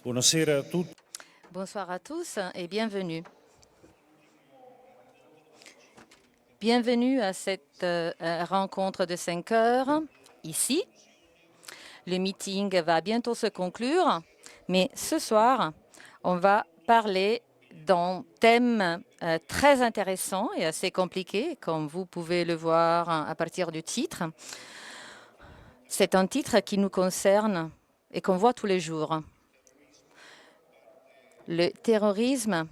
Buonasera a tutti. Bonsoir à tous et bienvenue. Bienvenue à cette rencontre de 5 heures ici. Le meeting va bientôt se conclure, mais ce soir, on va parler d'un thème très intéressant et assez compliqué, comme vous pouvez le voir à partir du titre. C'est un titre qui nous concerne et qu'on voit tous les jours. Le terrorisme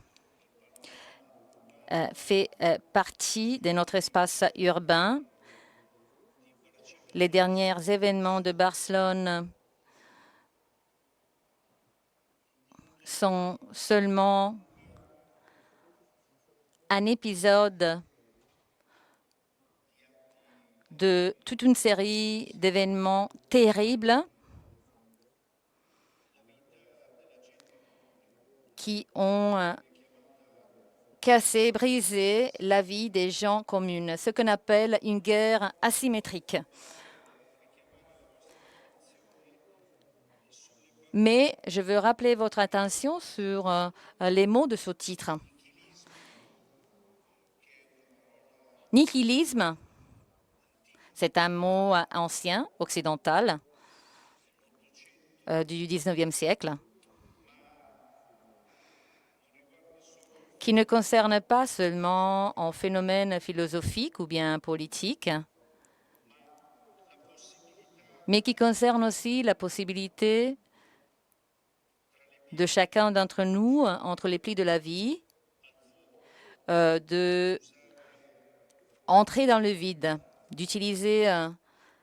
fait partie de notre espace urbain. Les derniers événements de Barcelone sont seulement un épisode de toute une série d'événements terribles qui ont cassé, brisé la vie des gens communs, ce qu'on appelle une guerre asymétrique. Mais je veux rappeler votre attention sur les mots de ce titre. Nihilisme, c'est un mot ancien, occidental, du 19e siècle, qui ne concerne pas seulement un phénomène philosophique ou bien politique, mais qui concerne aussi la possibilité de chacun d'entre nous, entre les plis de la vie, de entrer dans le vide, d'utiliser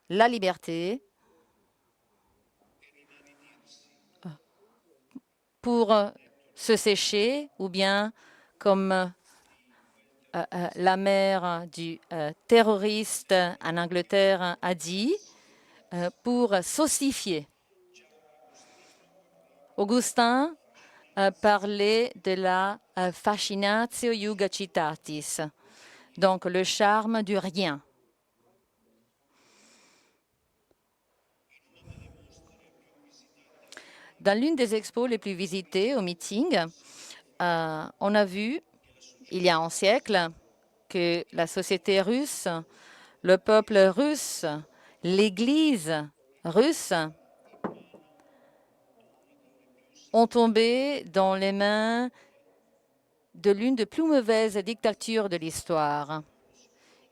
la liberté pour se sécher ou bien, comme la mère du terroriste en Angleterre a dit, pour s'ossifier. Augustin parlait de la fascinatio iuga citatis, donc le charme du rien. Dans l'une des expos les plus visitées au meeting, on a vu, il y a un siècle, que la société russe, le peuple russe, l'Église russe ont tombé dans les mains de l'une des plus mauvaises dictatures de l'histoire.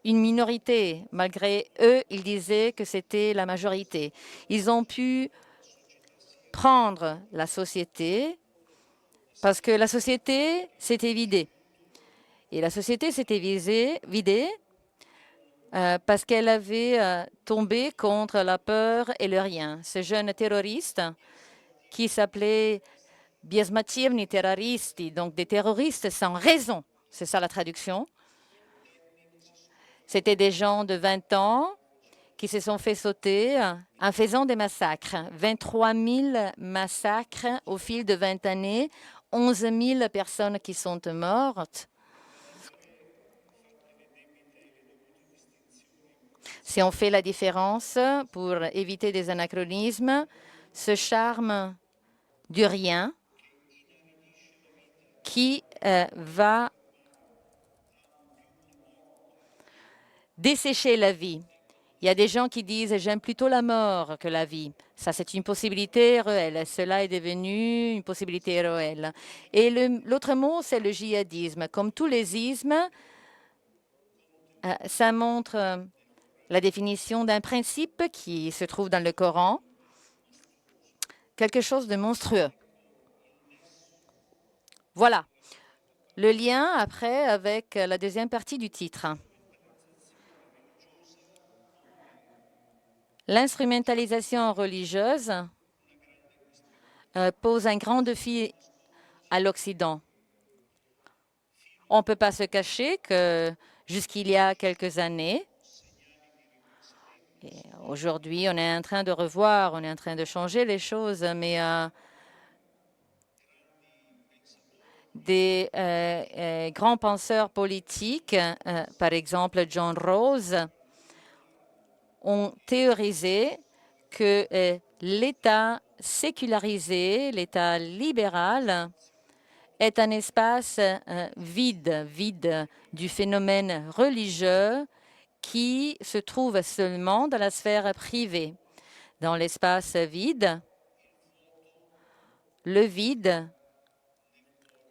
Une minorité, malgré eux, ils disaient que c'était la majorité. Ils ont pu prendre la société parce que la société s'était vidée. Et la société s'était vidée parce qu'elle avait tombé contre la peur et le rien. Ce jeune terroriste qui s'appelait biesmativni terroristi, donc des terroristes sans raison, c'est ça la traduction. C'était des gens de 20 ans qui se sont fait sauter en faisant des massacres. 23 000 massacres au fil de 20 années, 11 000 personnes qui sont mortes. Si on fait la différence pour éviter des anachronismes, ce charme du rien qui va dessécher la vie. Il y a des gens qui disent « j'aime plutôt la mort que la vie ». Ça, c'est une possibilité réelle. Cela est devenu une possibilité réelle. Et l'autre mot, c'est le djihadisme. Comme tous les ismes, ça montre la définition d'un principe qui se trouve dans le Coran, quelque chose de monstrueux. Voilà le lien après avec la deuxième partie du titre. L'instrumentalisation religieuse pose un grand défi à l'Occident. On ne peut pas se cacher que jusqu'il y a quelques années, aujourd'hui on est en train de revoir, on est en train de changer les choses, mais des grands penseurs politiques, par exemple John Rawls, ont théorisé que l'État sécularisé, l'État libéral, est un espace vide du phénomène religieux qui se trouve seulement dans la sphère privée. Dans l'espace vide, le vide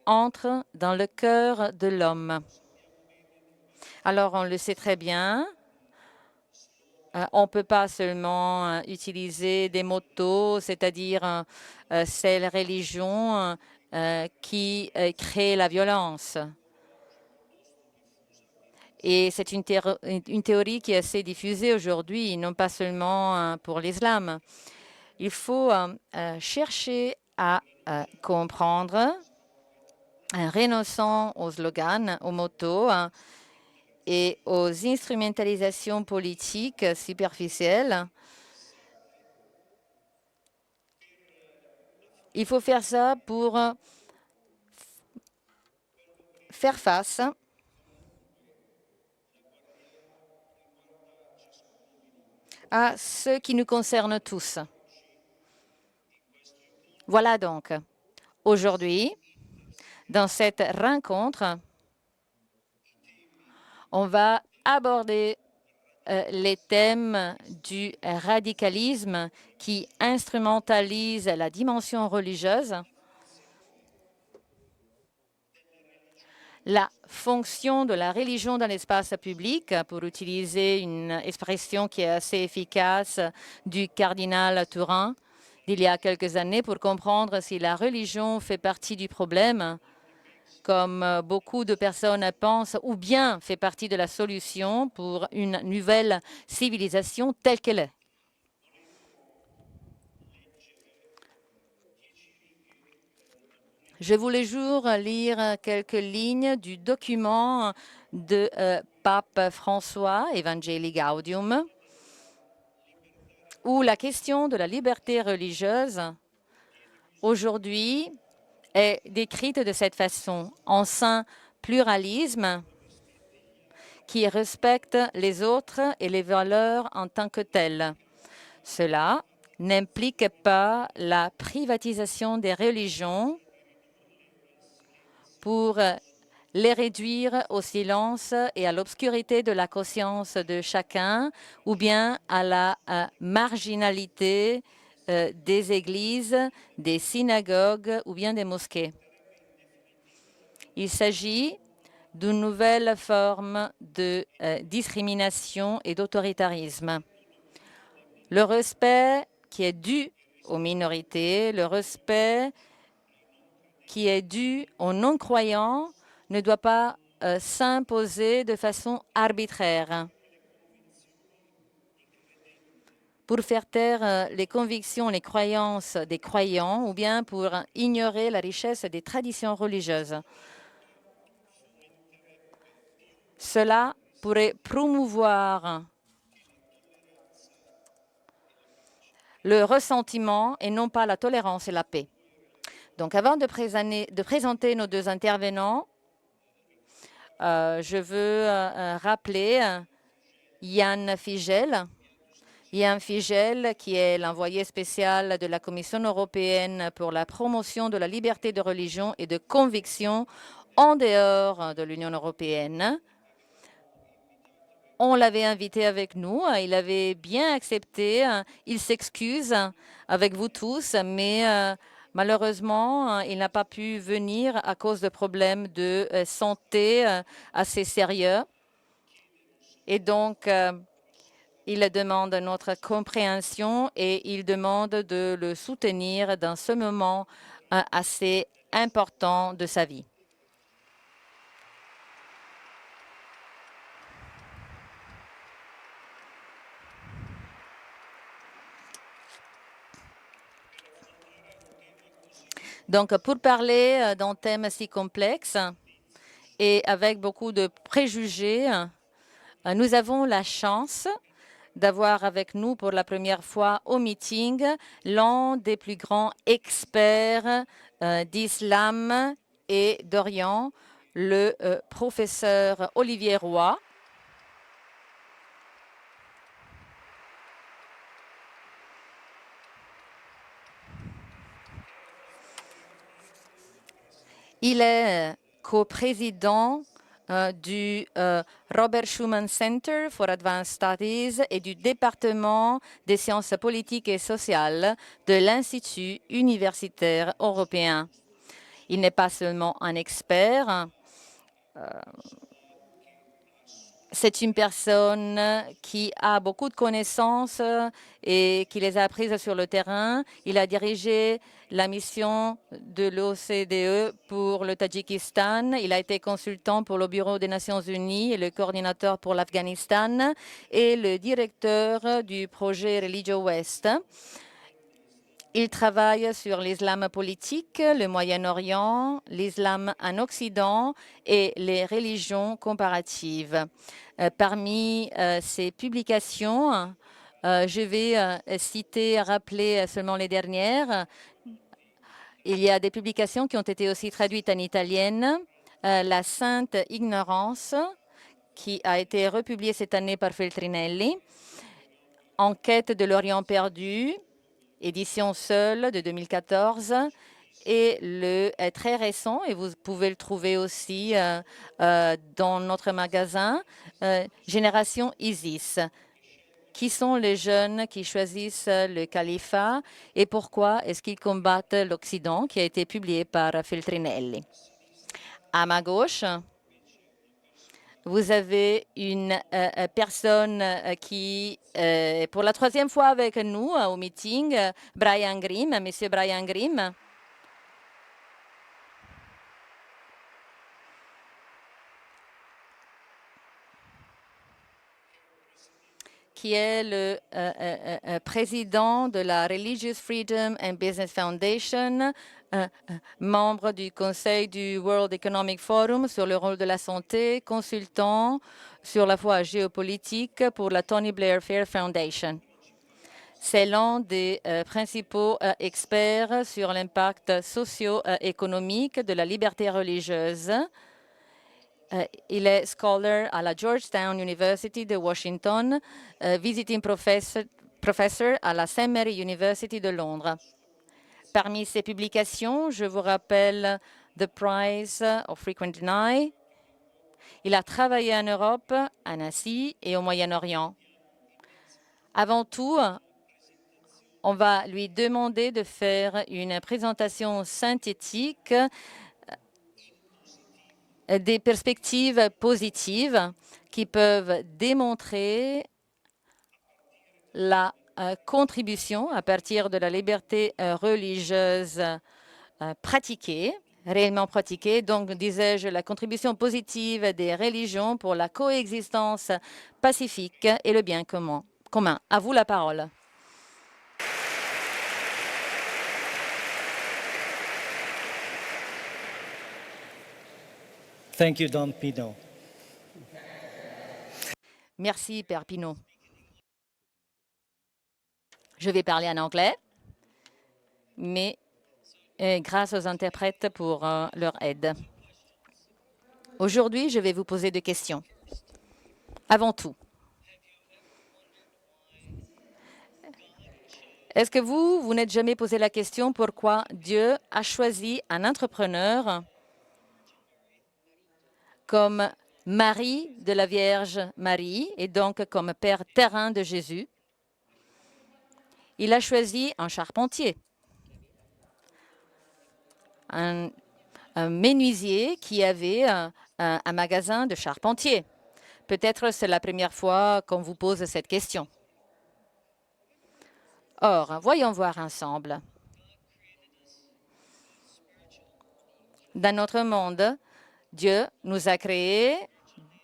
entre dans le cœur de l'homme. Alors, on le sait très bien, on ne peut pas seulement utiliser des motos, c'est-à-dire ces religions qui créent la violence. Et c'est une théorie qui est assez diffusée aujourd'hui, non pas seulement pour l'islam. Il faut chercher à comprendre, renonçant aux slogans, aux motos et aux instrumentalisations politiques superficielles. Il faut faire ça pour faire face à ce qui nous concerne tous. Voilà donc, aujourd'hui, dans cette rencontre, on va aborder les thèmes du radicalisme qui instrumentalise la dimension religieuse, la fonction de la religion dans l'espace public, pour utiliser une expression qui est assez efficace du cardinal Turin d'il y a quelques années, pour comprendre si la religion fait partie du problème, comme beaucoup de personnes pensent, ou bien fait partie de la solution pour une nouvelle civilisation telle qu'elle est. Je voulais juste lire quelques lignes du document de Pape François, Evangelii Gaudium, où la question de la liberté religieuse aujourd'hui est décrite de cette façon, en saint pluralisme qui respecte les autres et les valeurs en tant que telles. Cela n'implique pas la privatisation des religions pour les réduire au silence et à l'obscurité de la conscience de chacun, ou bien à la marginalité des églises, des synagogues ou bien des mosquées. Il s'agit d'une nouvelle forme de discrimination et d'autoritarisme. Le respect qui est dû aux minorités, le respect qui est dû aux non-croyants ne doit pas s'imposer de façon arbitraire pour faire taire les convictions, les croyances des croyants ou bien pour ignorer la richesse des traditions religieuses. Cela pourrait promouvoir le ressentiment et non pas la tolérance et la paix. Donc, avant de présenter nos deux intervenants, je veux rappeler Jan Figel. Jan Figel, qui est l'envoyé spécial de la Commission européenne pour la promotion de la liberté de religion et de conviction en dehors de l'Union européenne. On l'avait invité avec nous, il avait bien accepté, il s'excuse avec vous tous, mais malheureusement, il n'a pas pu venir à cause de problèmes de santé assez sérieux. Et donc, il demande notre compréhension et il demande de le soutenir dans ce moment assez important de sa vie. Donc, pour parler d'un thème si complexe et avec beaucoup de préjugés, nous avons la chance d'avoir avec nous pour la première fois au meeting l'un des plus grands experts d'islam et d'Orient, le professeur Olivier Roy. Il est coprésident du Robert Schuman Center for Advanced Studies et du département des sciences politiques et sociales de l'Institut universitaire européen. Il n'est pas seulement un expert, c'est une personne qui a beaucoup de connaissances et qui les a apprises sur le terrain. Il a dirigé la mission de l'OCDE pour le Tadjikistan. Il a été consultant pour le Bureau des Nations Unies et le coordinateur pour l'Afghanistan et le directeur du projet Religio West. Il travaille sur l'islam politique, le Moyen-Orient, l'islam en Occident et les religions comparatives. Parmi ses publications, je vais citer, rappeler seulement les dernières. Il y a des publications qui ont été aussi traduites en italienne. La Sainte Ignorance, qui a été republiée cette année par Feltrinelli. Enquête de l'Orient perdu, édition seule de 2014, et le très récent, et vous pouvez le trouver aussi dans notre magasin, Génération ISIS. Qui sont les jeunes qui choisissent le califat et pourquoi est-ce qu'ils combattent l'Occident, qui a été publié par Feltrinelli. À ma gauche, vous avez une personne qui, pour la troisième fois avec nous au meeting, Brian Grimm, Monsieur Brian Grimm. Qui est le président de la Religious Freedom and Business Foundation, membre du conseil du World Economic Forum sur le rôle de la santé, consultant sur la voie géopolitique pour la Tony Blair Fair Foundation. C'est l'un des principaux experts sur l'impact socio-économique de la liberté religieuse. Il est scholar à la Georgetown University de Washington, visiting professor à la St. Mary University de Londres. Parmi ses publications, je vous rappelle The Price of Frequent Denial. Il a travaillé en Europe, en Asie et au Moyen-Orient. Avant tout, on va lui demander de faire une présentation synthétique des perspectives positives qui peuvent démontrer la contribution à partir de la liberté religieuse pratiquée, réellement pratiquée. Donc, disais-je, la contribution positive des religions pour la coexistence pacifique et le bien commun. À vous la parole. Thank you, Don Pino. Merci, Père Pino. Je vais parler en anglais, mais grâce aux interprètes pour leur aide. Aujourd'hui, je vais vous poser deux questions. Avant tout, est-ce que vous n'êtes jamais posé la question pourquoi Dieu a choisi un entrepreneur comme mari de la Vierge Marie et donc comme père terrain de Jésus? Il a choisi un charpentier, un menuisier qui avait un magasin de charpentier. Peut-être c'est la première fois qu'on vous pose cette question. Or, voyons voir ensemble. Dans notre monde, Dieu nous a créés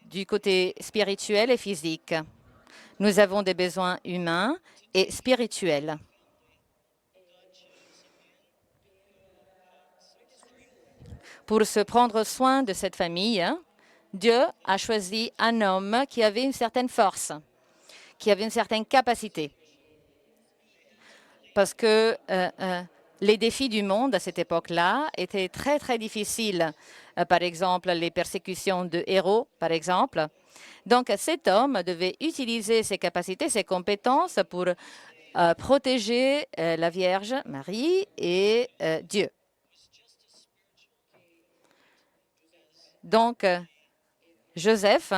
du côté spirituel et physique. Nous avons des besoins humains et spirituels. Pour se prendre soin de cette famille, Dieu a choisi un homme qui avait une certaine force, qui avait une certaine capacité. Parce que les défis du monde à cette époque-là étaient très, très difficiles. Par exemple, les persécutions de héros, par exemple. Donc, cet homme devait utiliser ses capacités, ses compétences pour protéger la Vierge Marie et Dieu. Donc, Joseph,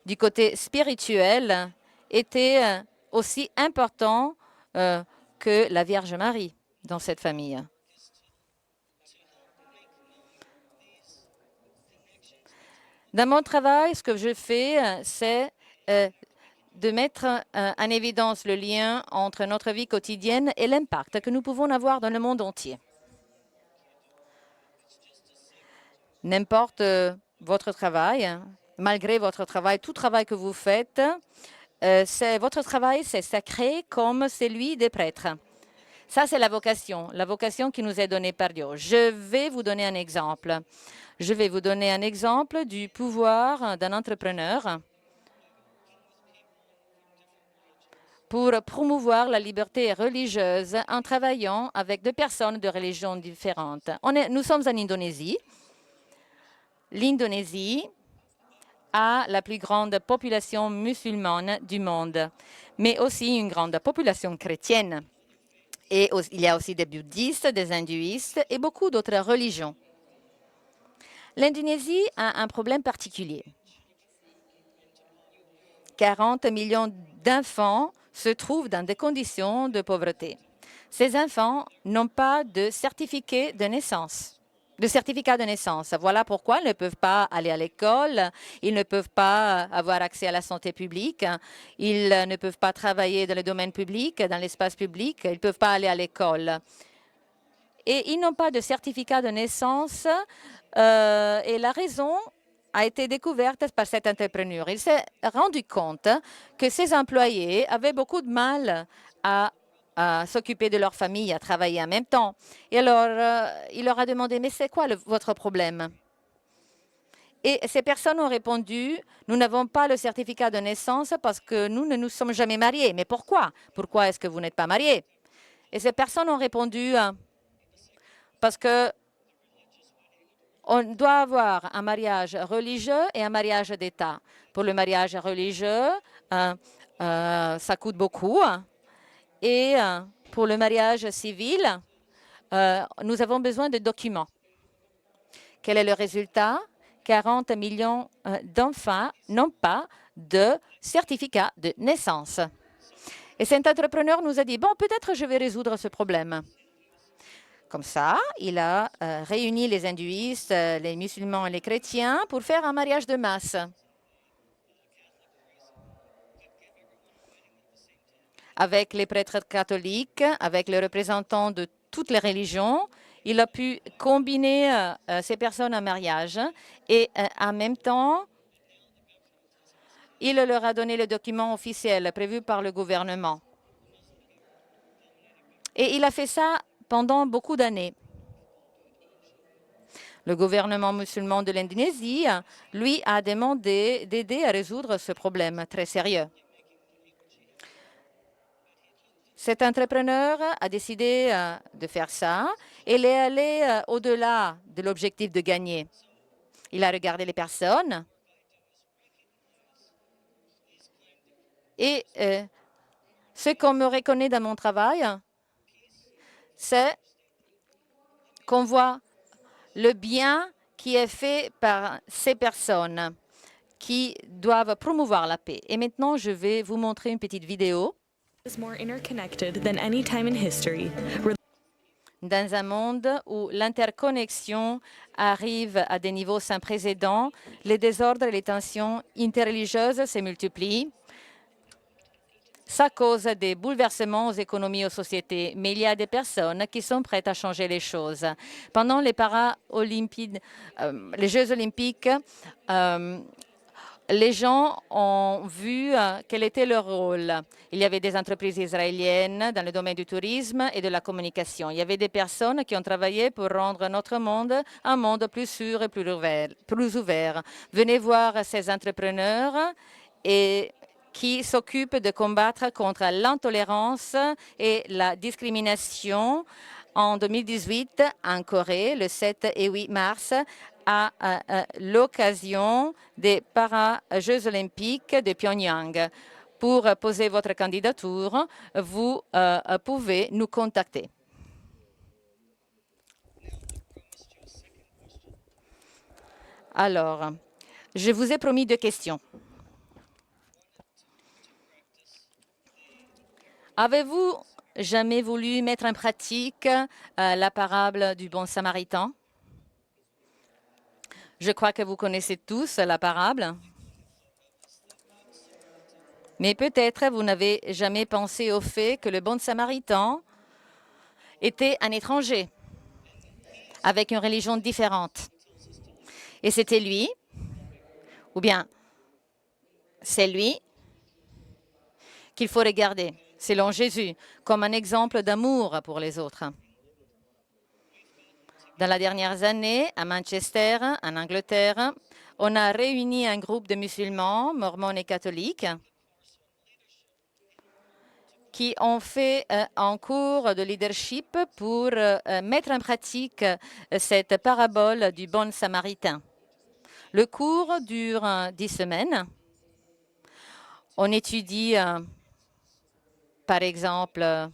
du côté spirituel, était aussi important que la Vierge Marie dans cette famille. Dans mon travail, ce que je fais, c'est de mettre en évidence le lien entre notre vie quotidienne et l'impact que nous pouvons avoir dans le monde entier. N'importe votre travail, malgré votre travail, tout travail que vous faites, votre travail, c'est sacré comme celui des prêtres. Ça, c'est la vocation qui nous est donnée par Dieu. Je vais vous donner un exemple. Je vais vous donner un exemple du pouvoir d'un entrepreneur pour promouvoir la liberté religieuse en travaillant avec deux personnes de religions différentes. Nous sommes en Indonésie. L'Indonésie a la plus grande population musulmane du monde, mais aussi une grande population chrétienne. Et il y a aussi des bouddhistes, des hindouistes et beaucoup d'autres religions. L'Indonésie a un problème particulier. 40 millions d'enfants se trouvent dans des conditions de pauvreté. Ces enfants n'ont pas de certificat de naissance. Voilà pourquoi ils ne peuvent pas aller à l'école, ils ne peuvent pas avoir accès à la santé publique, ils ne peuvent pas travailler dans le domaine public, dans l'espace public, ils ne peuvent pas aller à l'école. Et ils n'ont pas de certificat de naissance et la raison a été découverte par cet entrepreneur. Il s'est rendu compte que ses employés avaient beaucoup de mal à s'occuper de leur famille, à travailler en même temps. Et alors, il leur a demandé, mais c'est quoi votre problème? Et ces personnes ont répondu, nous n'avons pas le certificat de naissance parce que nous ne nous sommes jamais mariés. Mais pourquoi? Pourquoi est-ce que vous n'êtes pas mariés? Et ces personnes ont répondu, parce que on doit avoir un mariage religieux et un mariage d'État. Pour le mariage religieux, ça coûte beaucoup. Et pour le mariage civil, nous avons besoin de documents. Quel est le résultat? 40 millions d'enfants n'ont pas de certificat de naissance. Et cet entrepreneur nous a dit, bon, peut-être je vais résoudre ce problème. Comme ça, il a réuni les hindouistes, les musulmans et les chrétiens pour faire un mariage de masse. Avec les prêtres catholiques, avec les représentants de toutes les religions, il a pu combiner ces personnes en mariage et en même temps, il leur a donné le document officiel prévu par le gouvernement. Et il a fait ça pendant beaucoup d'années. Le gouvernement musulman de l'Indonésie, lui, a demandé d'aider à résoudre ce problème très sérieux. Cet entrepreneur a décidé de faire ça et il est allé au-delà de l'objectif de gagner. Il a regardé les personnes et ce qu'on me reconnaît dans mon travail, c'est qu'on voit le bien qui est fait par ces personnes qui doivent promouvoir la paix. Et maintenant, je vais vous montrer une petite vidéo. Dans un monde où l'interconnexion arrive à des niveaux sans précédent, les désordres et les tensions interreligieuses se multiplient. Ça cause des bouleversements aux économies et aux sociétés, mais il y a des personnes qui sont prêtes à changer les choses. Pendant les les Jeux olympiques, les gens ont vu quel était leur rôle. Il y avait des entreprises israéliennes dans le domaine du tourisme et de la communication. Il y avait des personnes qui ont travaillé pour rendre notre monde un monde plus sûr et plus ouvert. Venez voir ces entrepreneurs et qui s'occupent de combattre contre l'intolérance et la discrimination. En 2018, en Corée, le 7 et 8 mars, à l'occasion des Para-Jeux olympiques de Pyongyang. Pour poser votre candidature, vous pouvez nous contacter. Alors, je vous ai promis 2 questions. Avez-vous jamais voulu mettre en pratique la parabole du bon samaritain? Je crois que vous connaissez tous la parabole. Mais peut-être vous n'avez jamais pensé au fait que le bon samaritain était un étranger avec une religion différente. Et c'était lui, ou bien c'est lui qu'il faut regarder, selon Jésus, comme un exemple d'amour pour les autres. Dans les dernières années, à Manchester, en Angleterre, on a réuni un groupe de musulmans, mormons et catholiques qui ont fait un cours de leadership pour mettre en pratique cette parabole du bon samaritain. Le cours dure 10 semaines. On étudie, par exemple,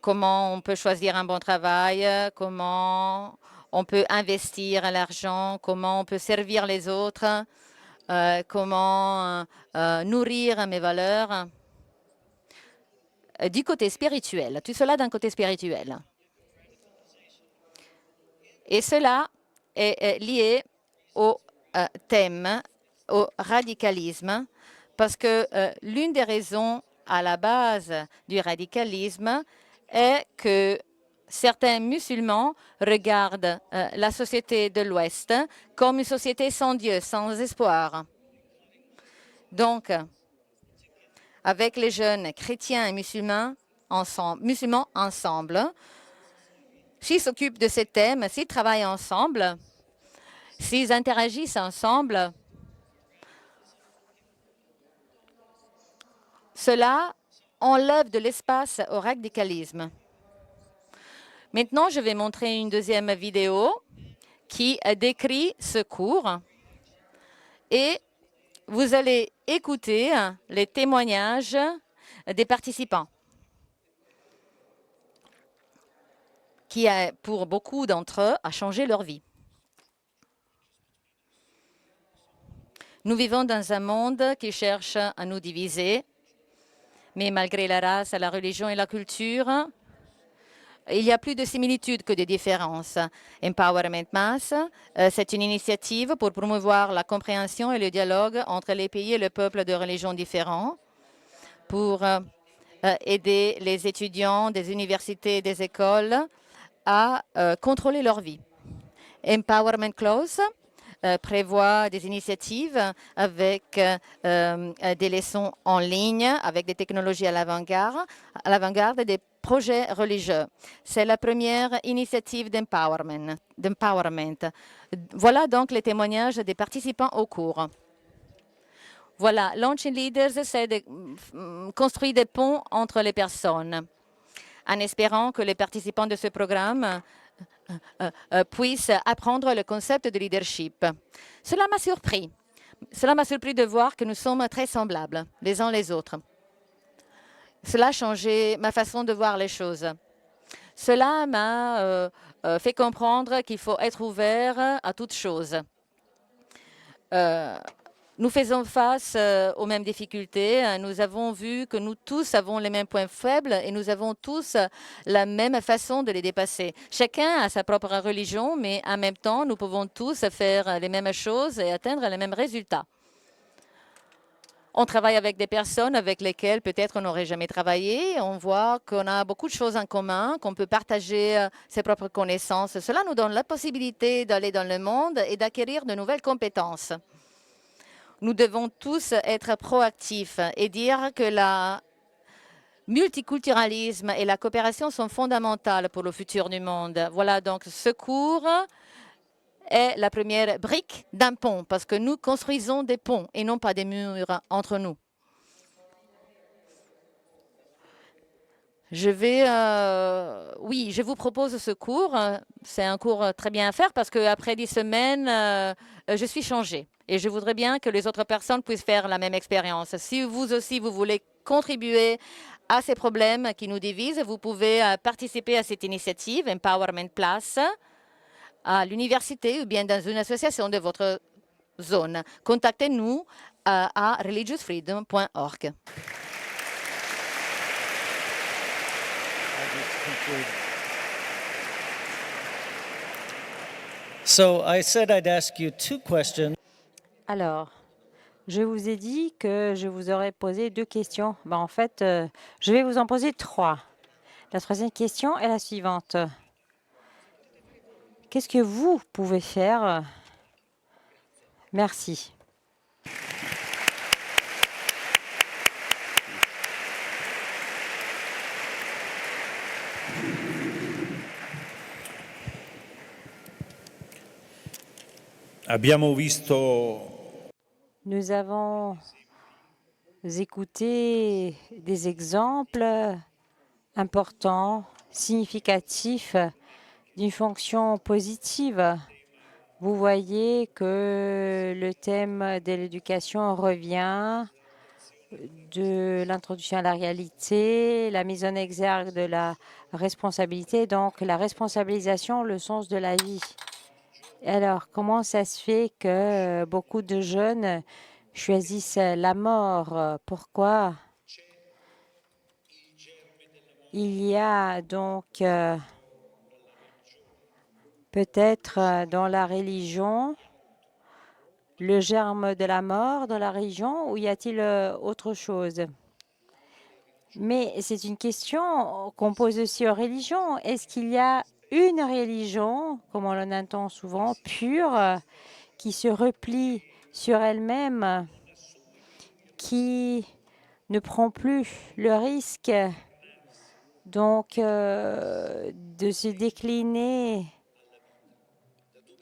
comment on peut choisir un bon travail, comment on peut investir l'argent, comment on peut servir les autres, comment nourrir mes valeurs. Du côté spirituel, tout cela d'un côté spirituel. Et cela est lié au thème, au radicalisme, parce que l'une des raisons à la base du radicalisme est que certains musulmans regardent la société de l'Ouest comme une société sans Dieu, sans espoir. Donc, avec les jeunes chrétiens et musulmans ensemble, s'ils s'occupent de ces thèmes, s'ils travaillent ensemble, s'ils interagissent ensemble, cela enlève de l'espace au radicalisme. Maintenant, je vais montrer une deuxième vidéo qui décrit ce cours et vous allez écouter les témoignages des participants qui, pour beaucoup d'entre eux, a changé leur vie. Nous vivons dans un monde qui cherche à nous diviser, mais malgré la race, la religion et la culture, il y a plus de similitudes que de différences. Empowerment Mass, c'est une initiative pour promouvoir la compréhension et le dialogue entre les pays et les peuples de religions différents, pour aider les étudiants des universités et des écoles à contrôler leur vie. Empowerment Close prévoit des initiatives avec des leçons en ligne, avec des technologies à l'avant-garde et des projets religieux. C'est la première initiative d'empowerment. Voilà donc les témoignages des participants au cours. Voilà, Launching Leaders, c'est de construire des ponts entre les personnes, en espérant que les participants de ce programme puissent apprendre le concept de leadership. Cela m'a surpris. Cela m'a surpris de voir que nous sommes très semblables les uns les autres. Cela a changé ma façon de voir les choses. Cela m'a fait comprendre qu'il faut être ouvert à toutes choses. Nous faisons face aux mêmes difficultés. Nous avons vu que nous tous avons les mêmes points faibles et nous avons tous la même façon de les dépasser. Chacun a sa propre religion, mais en même temps, nous pouvons tous faire les mêmes choses et atteindre les mêmes résultats. On travaille avec des personnes avec lesquelles peut-être on n'aurait jamais travaillé. On voit qu'on a beaucoup de choses en commun, qu'on peut partager ses propres connaissances. Cela nous donne la possibilité d'aller dans le monde et d'acquérir de nouvelles compétences. Nous devons tous être proactifs et dire que le multiculturalisme et la coopération sont fondamentales pour le futur du monde. Voilà donc ce cours est la première brique d'un pont parce que nous construisons des ponts et non pas des murs entre nous. Oui, je vous propose ce cours. C'est un cours très bien à faire parce qu'après 10 semaines, je suis changée. Et je voudrais bien que les autres personnes puissent faire la même expérience. Si vous aussi, vous voulez contribuer à ces problèmes qui nous divisent, vous pouvez participer à cette initiative Empowerment Plus à l'université ou bien dans une association de votre zone. Contactez-nous à religiousfreedom.org. So I said I'd ask you 2 questions. Alors, je vous ai dit que je vous aurais posé 2 questions. En fait, je vais vous en poser 3. La troisième question est la suivante. Qu'est-ce que vous pouvez faire? Merci. Abbiamo visto Nous avons écouté des exemples importants, significatifs d'une fonction positive. Vous voyez que le thème de l'éducation revient, de l'introduction à la réalité, la mise en exergue de la responsabilité, donc la responsabilisation, le sens de la vie. Alors, comment ça se fait que beaucoup de jeunes choisissent la mort? Pourquoi? Il y a donc peut-être dans la religion le germe de la mort dans la religion ou y a-t-il autre chose? Mais c'est une question qu'on pose aussi aux religions. Est-ce qu'il y a une religion, comme on l'entend souvent, pure, qui se replie sur elle-même, qui ne prend plus le risque donc de se décliner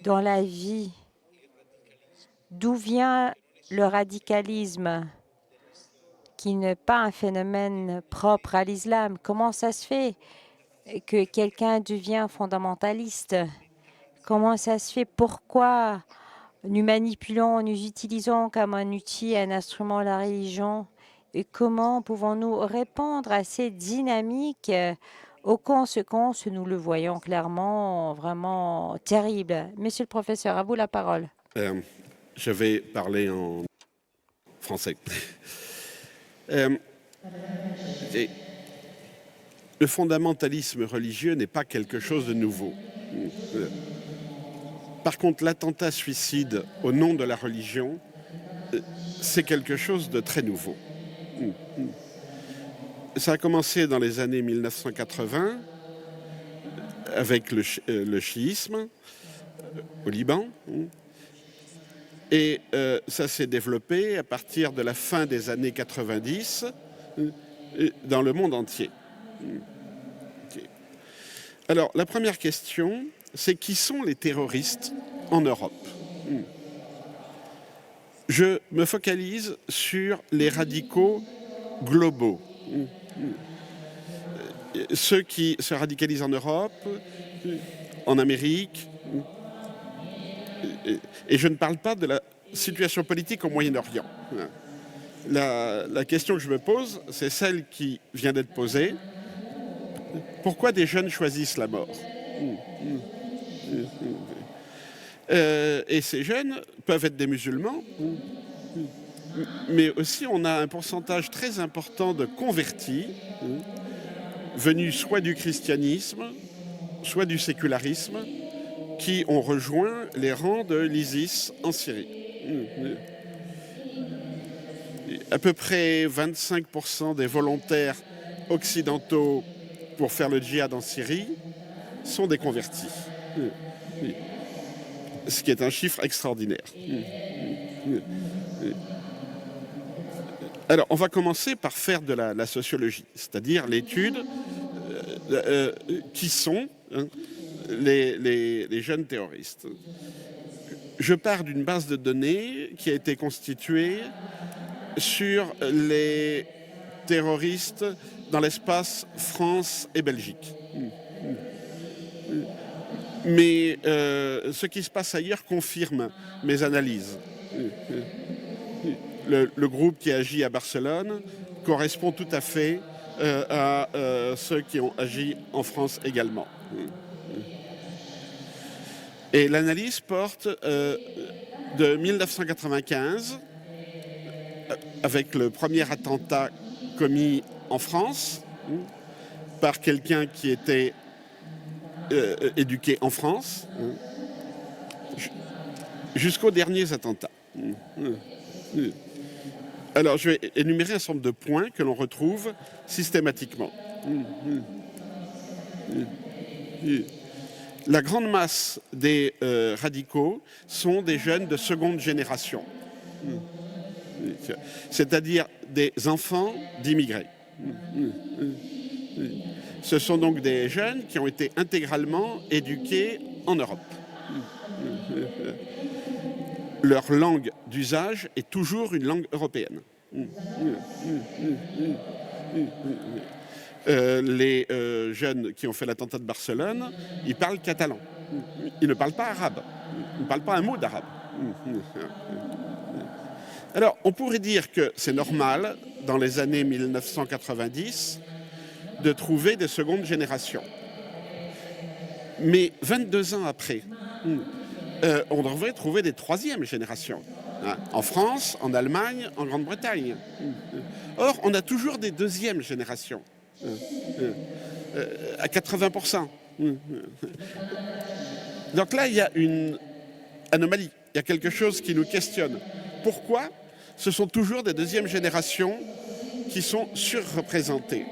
dans la vie? D'où vient le radicalisme, qui n'est pas un phénomène propre à l'islam? Comment ça se fait que quelqu'un devient fondamentaliste? Comment ça se fait? Pourquoi nous manipulons, nous utilisons comme un outil, un instrument la religion? Et comment pouvons-nous répondre à ces dynamiques aux conséquences, nous le voyons clairement, vraiment terribles? Monsieur le professeur, à vous la parole. Je vais parler en français. Le fondamentalisme religieux n'est pas quelque chose de nouveau. Par contre, l'attentat suicide au nom de la religion, c'est quelque chose de très nouveau. Ça a commencé dans les années 1980 avec le chiisme au Liban. Et ça s'est développé à partir de la fin des années 90 dans le monde entier. Alors, la première question, c'est qui sont les terroristes en Europe? Je me focalise sur les radicaux globaux. Ceux qui se radicalisent en Europe, en Amérique, et je ne parle pas de la situation politique au Moyen-Orient. La question que je me pose, c'est celle qui vient d'être posée. Pourquoi des jeunes choisissent la mort? Et ces jeunes peuvent être des musulmans, mais aussi on a un pourcentage très important de convertis, venus soit du christianisme, soit du sécularisme, qui ont rejoint les rangs de l'ISIS en Syrie. À peu près 25% des volontaires occidentaux pour faire le djihad en Syrie sont des convertis. Ce qui est un chiffre extraordinaire. Alors, on va commencer par faire de la sociologie, c'est-à-dire l'étude qui sont les jeunes terroristes. Je pars d'une base de données qui a été constituée sur les terroristes dans l'espace France et Belgique. Mais ce qui se passe ailleurs confirme mes analyses. Le groupe qui agit à Barcelone correspond tout à fait à ceux qui ont agi en France également. Et l'analyse porte de 1995, avec le premier attentat commis en France, par quelqu'un qui était éduqué en France, jusqu'aux derniers attentats. Alors, je vais énumérer un certain nombre de points que l'on retrouve systématiquement. La grande masse des radicaux sont des jeunes de seconde génération, c'est-à-dire des enfants d'immigrés. Ce sont donc des jeunes qui ont été intégralement éduqués en Europe. Leur langue d'usage est toujours une langue européenne. Les jeunes qui ont fait l'attentat de Barcelone, ils parlent catalan. Ils ne parlent pas arabe. Ils ne parlent pas un mot d'arabe. Alors, on pourrait dire que c'est normal, dans les années 1990, de trouver des secondes générations. Mais 22 ans après, on devrait trouver des troisièmes générations. En France, en Allemagne, en Grande-Bretagne. Or, on a toujours des deuxièmes générations. À 80%. Donc là, il y a une anomalie. Il y a quelque chose qui nous questionne. Pourquoi ce sont toujours des deuxièmes générations qui sont surreprésentées?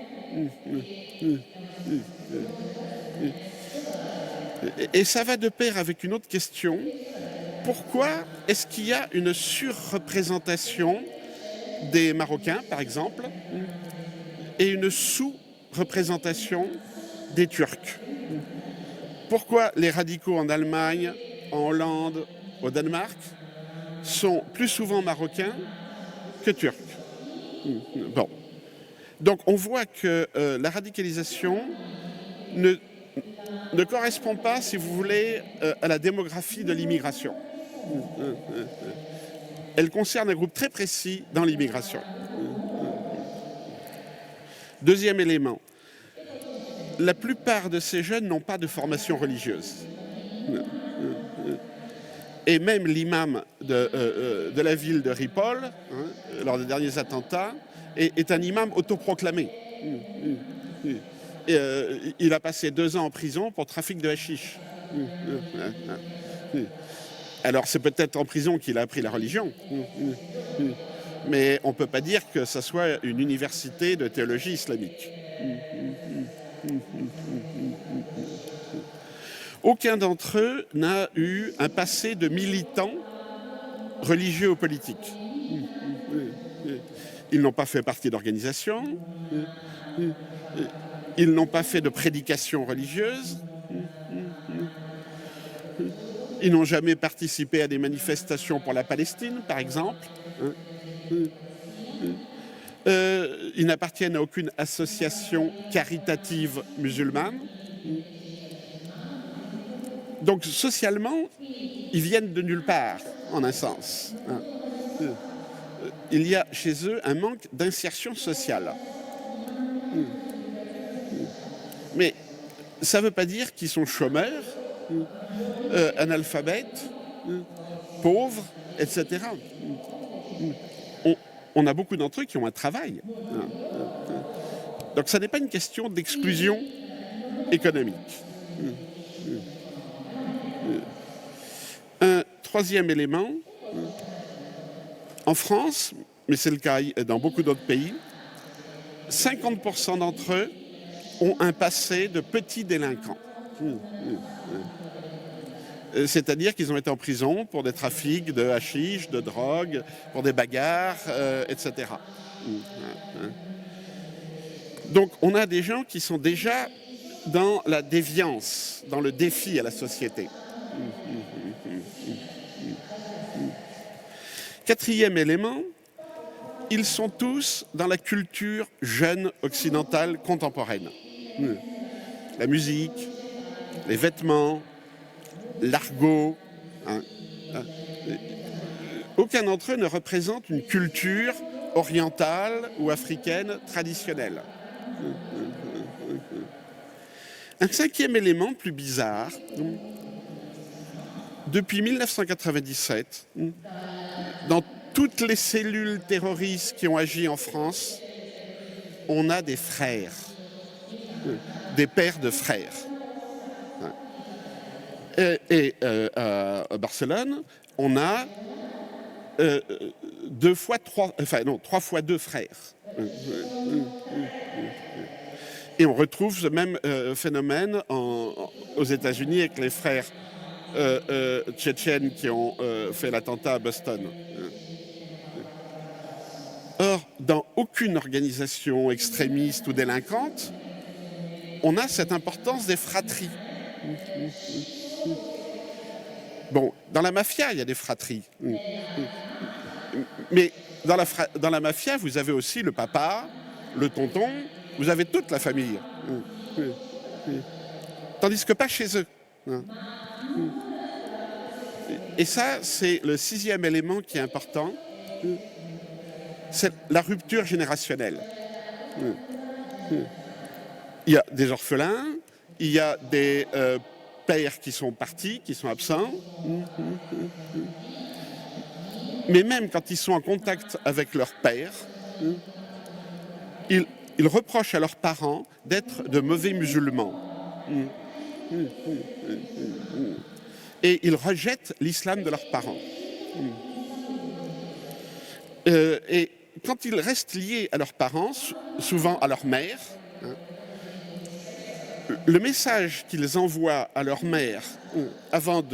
Et ça va de pair avec une autre question. Pourquoi est-ce qu'il y a une surreprésentation des Marocains, par exemple, et une sous-représentation des Turcs? Pourquoi les radicaux en Allemagne, en Hollande, au Danemark sont plus souvent marocains que turcs? Bon. Donc on voit que la radicalisation ne correspond pas, si vous voulez, à la démographie de l'immigration. Elle concerne un groupe très précis dans l'immigration. Deuxième élément, la plupart de ces jeunes n'ont pas de formation religieuse. Et même l'imam de la ville de Ripoll, lors des derniers attentats, est un imam autoproclamé. Il a passé 2 ans en prison pour trafic de hashish. Alors c'est peut-être en prison qu'il a appris la religion, mais on ne peut pas dire que ce soit une université de théologie islamique. Aucun d'entre eux n'a eu un passé de militant religieux ou politique. Ils n'ont pas fait partie d'organisations, ils n'ont pas fait de prédication religieuse, ils n'ont jamais participé à des manifestations pour la Palestine, par exemple. Ils n'appartiennent à aucune association caritative musulmane. Donc socialement, ils viennent de nulle part, en un sens. Il y a chez eux un manque d'insertion sociale. Mais ça ne veut pas dire qu'ils sont chômeurs, analphabètes, pauvres, etc. On a beaucoup d'entre eux qui ont un travail. Donc ça n'est pas une question d'exclusion économique. Un troisième élément, en France, mais c'est le cas dans beaucoup d'autres pays, 50% d'entre eux ont un passé de petits délinquants. C'est-à-dire qu'ils ont été en prison pour des trafics de hashish, de drogue, pour des bagarres, etc. Donc on a des gens qui sont déjà dans la déviance, dans le défi à la société. Quatrième élément, ils sont tous dans la culture jeune occidentale contemporaine. La musique, les vêtements, l'argot. Aucun d'entre eux ne représente une culture orientale ou africaine traditionnelle. Un cinquième élément plus bizarre, depuis 1997, dans toutes les cellules terroristes qui ont agi en France, on a des frères, des pères de frères. Et à Barcelone, on a trois fois deux frères. Et on retrouve ce même phénomène aux États-Unis avec les frères tchétchènes qui ont fait l'attentat à Boston. Or, dans aucune organisation extrémiste ou délinquante, on a cette importance des fratries. Bon, dans la mafia, il y a des fratries. Mais dans la mafia, vous avez aussi le papa, le tonton, vous avez toute la famille. Tandis que pas chez eux. Et ça, c'est le 6e élément qui est important. C'est la rupture générationnelle. Il y a des orphelins, il y a des pères qui sont partis, qui sont absents. Mais même quand ils sont en contact avec leur père, ils reprochent à leurs parents d'être de mauvais musulmans. Et ils rejettent l'islam de leurs parents. Et quand ils restent liés à leurs parents, souvent à leur mère, le message qu'ils envoient à leur mère avant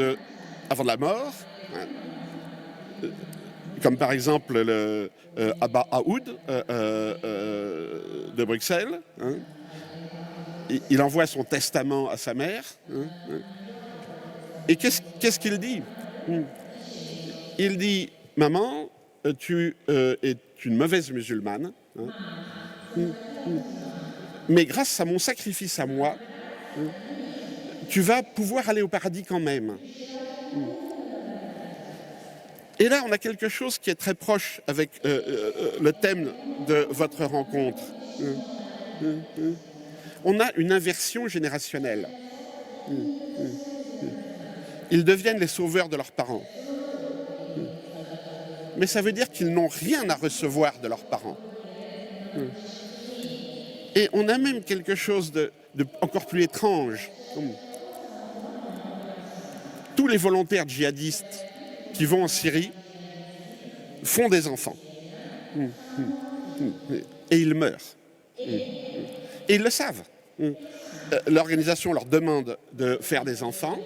la mort, comme par exemple le Abba Aoud de Bruxelles, il envoie son testament à sa mère. Et qu'est-ce qu'il dit? Il dit, maman, tu es une mauvaise musulmane, mais grâce à mon sacrifice à moi, tu vas pouvoir aller au paradis quand même. Et là, on a quelque chose qui est très proche avec le thème de votre rencontre. On a une inversion générationnelle. Ils deviennent les sauveurs de leurs parents. Mais ça veut dire qu'ils n'ont rien à recevoir de leurs parents. Et on a même quelque chose de encore plus étrange. Tous les volontaires djihadistes qui vont en Syrie font des enfants. Et ils meurent. Et ils le savent. L'organisation leur demande de faire des enfants.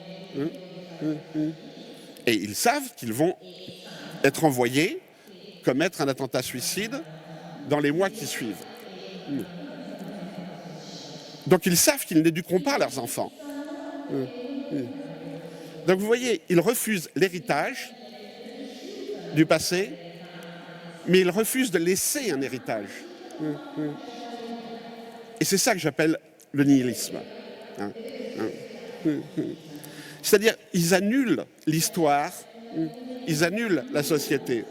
Et ils savent qu'ils vont être envoyés commettre un attentat suicide dans les mois qui suivent. Donc ils savent qu'ils n'éduqueront pas leurs enfants. Donc vous voyez, ils refusent l'héritage du passé, mais ils refusent de laisser un héritage. Et c'est ça que j'appelle le nihilisme. C'est-à-dire, ils annulent l'histoire, ils annulent la société.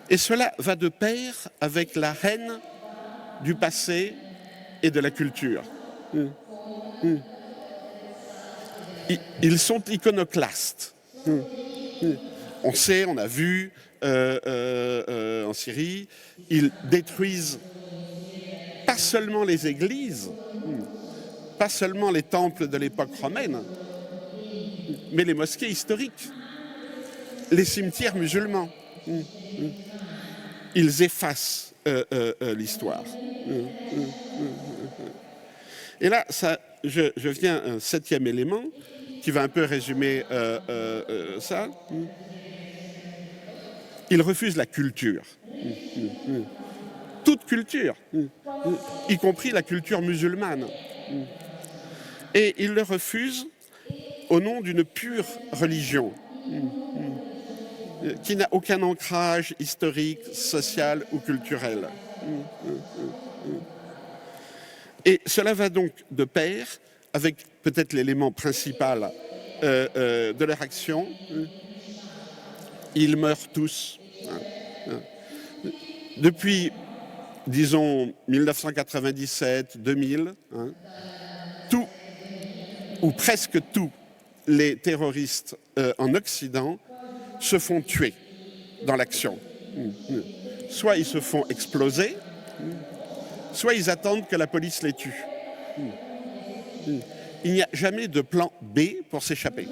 Et cela va de pair avec la haine du passé et de la culture. Ils sont iconoclastes. On sait, on a vu en Syrie, ils détruisent pas seulement les églises, pas seulement les temples de l'époque romaine, mais les mosquées historiques, les cimetières musulmans. Ils effacent l'histoire. Et là, je viens à un 7e élément qui va un peu résumer ça. Ils refusent la culture. Toute culture, y compris la culture musulmane. Et ils le refusent au nom d'une pure religion qui n'a aucun ancrage historique, social ou culturel. Et cela va donc de pair avec peut-être l'élément principal de leur action. Ils meurent tous. Depuis, disons, 1997, 2000, tout, ou presque tout, les terroristes en Occident se font tuer dans l'action. Soit ils se font exploser, soit ils attendent que la police les tue. Il n'y a jamais de plan B pour s'échapper.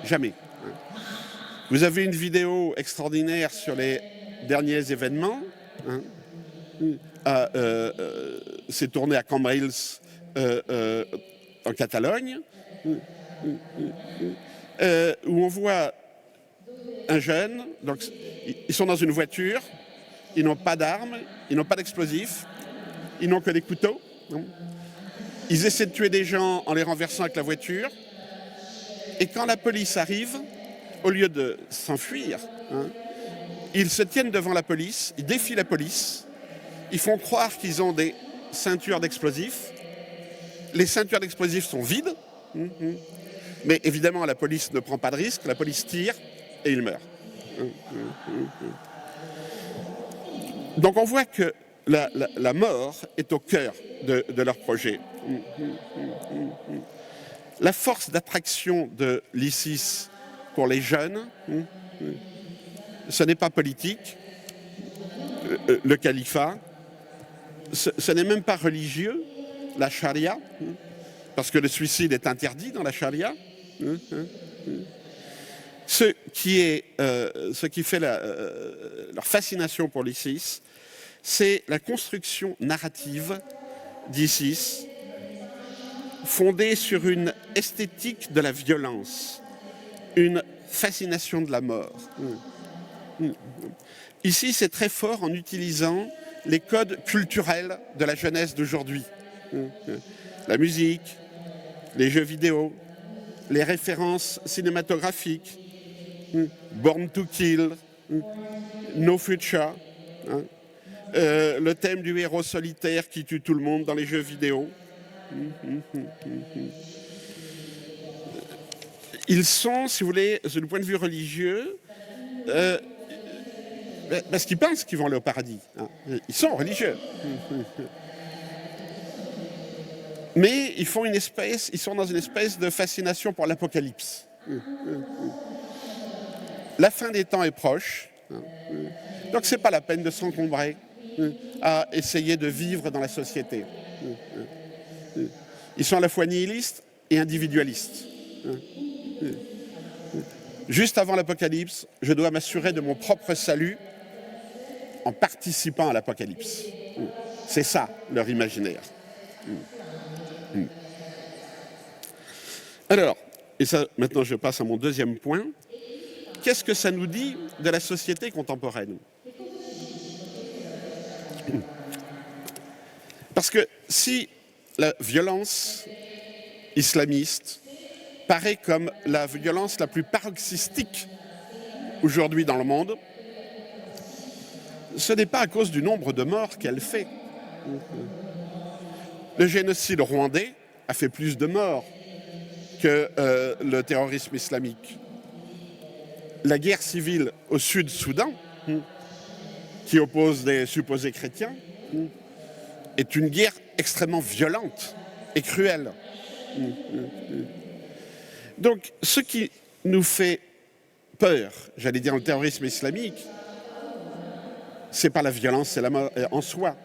Jamais. Vous avez une vidéo extraordinaire sur les derniers événements. C'est tourné à Cambrils, en Catalogne, où on voit un jeune, donc ils sont dans une voiture, ils n'ont pas d'armes, ils n'ont pas d'explosifs, ils n'ont que des couteaux. Ils essaient de tuer des gens en les renversant avec la voiture. Et quand la police arrive, au lieu de s'enfuir, ils se tiennent devant la police, ils défient la police, ils font croire qu'ils ont des ceintures d'explosifs. Les ceintures d'explosifs sont vides, mais évidemment la police ne prend pas de risque, la police tire et ils meurent. Donc on voit que la mort est au cœur de leur projet. La force d'attraction de l'ISIS pour les jeunes, ce n'est pas politique, le califat, ce n'est même pas religieux, la charia, parce que le suicide est interdit dans la charia. Ce qui fait leur fascination pour l'ISIS, c'est la construction narrative d'ISIS fondée sur une esthétique de la violence, une fascination de la mort. Ici, c'est très fort en utilisant les codes culturels de la jeunesse d'aujourd'hui. La musique, les jeux vidéo, les références cinématographiques, Born to Kill, No Future, le thème du héros solitaire qui tue tout le monde dans les jeux vidéo. Ils sont, si vous voulez, du point de vue religieux, parce qu'ils pensent qu'ils vont aller au paradis. Ils sont religieux. Mais ils sont dans une espèce de fascination pour l'apocalypse. La fin des temps est proche. Donc c'est pas la peine de s'encombrer à essayer de vivre dans la société. Ils sont à la fois nihilistes et individualistes. Juste avant l'apocalypse, je dois m'assurer de mon propre salut en participant à l'apocalypse. C'est ça leur imaginaire. Alors, et ça, maintenant je passe à mon deuxième point. Qu'est-ce que ça nous dit de la société contemporaine ? Parce que si la violence islamiste paraît comme la violence la plus paroxystique aujourd'hui dans le monde, ce n'est pas à cause du nombre de morts qu'elle fait. Le génocide rwandais a fait plus de morts que le terrorisme islamique. La guerre civile au Sud-Soudan, qui oppose des supposés chrétiens, est une guerre extrêmement violente et cruelle. Donc, ce qui nous fait peur, j'allais dire le terrorisme islamique, c'est pas la violence, c'est la mort en soi.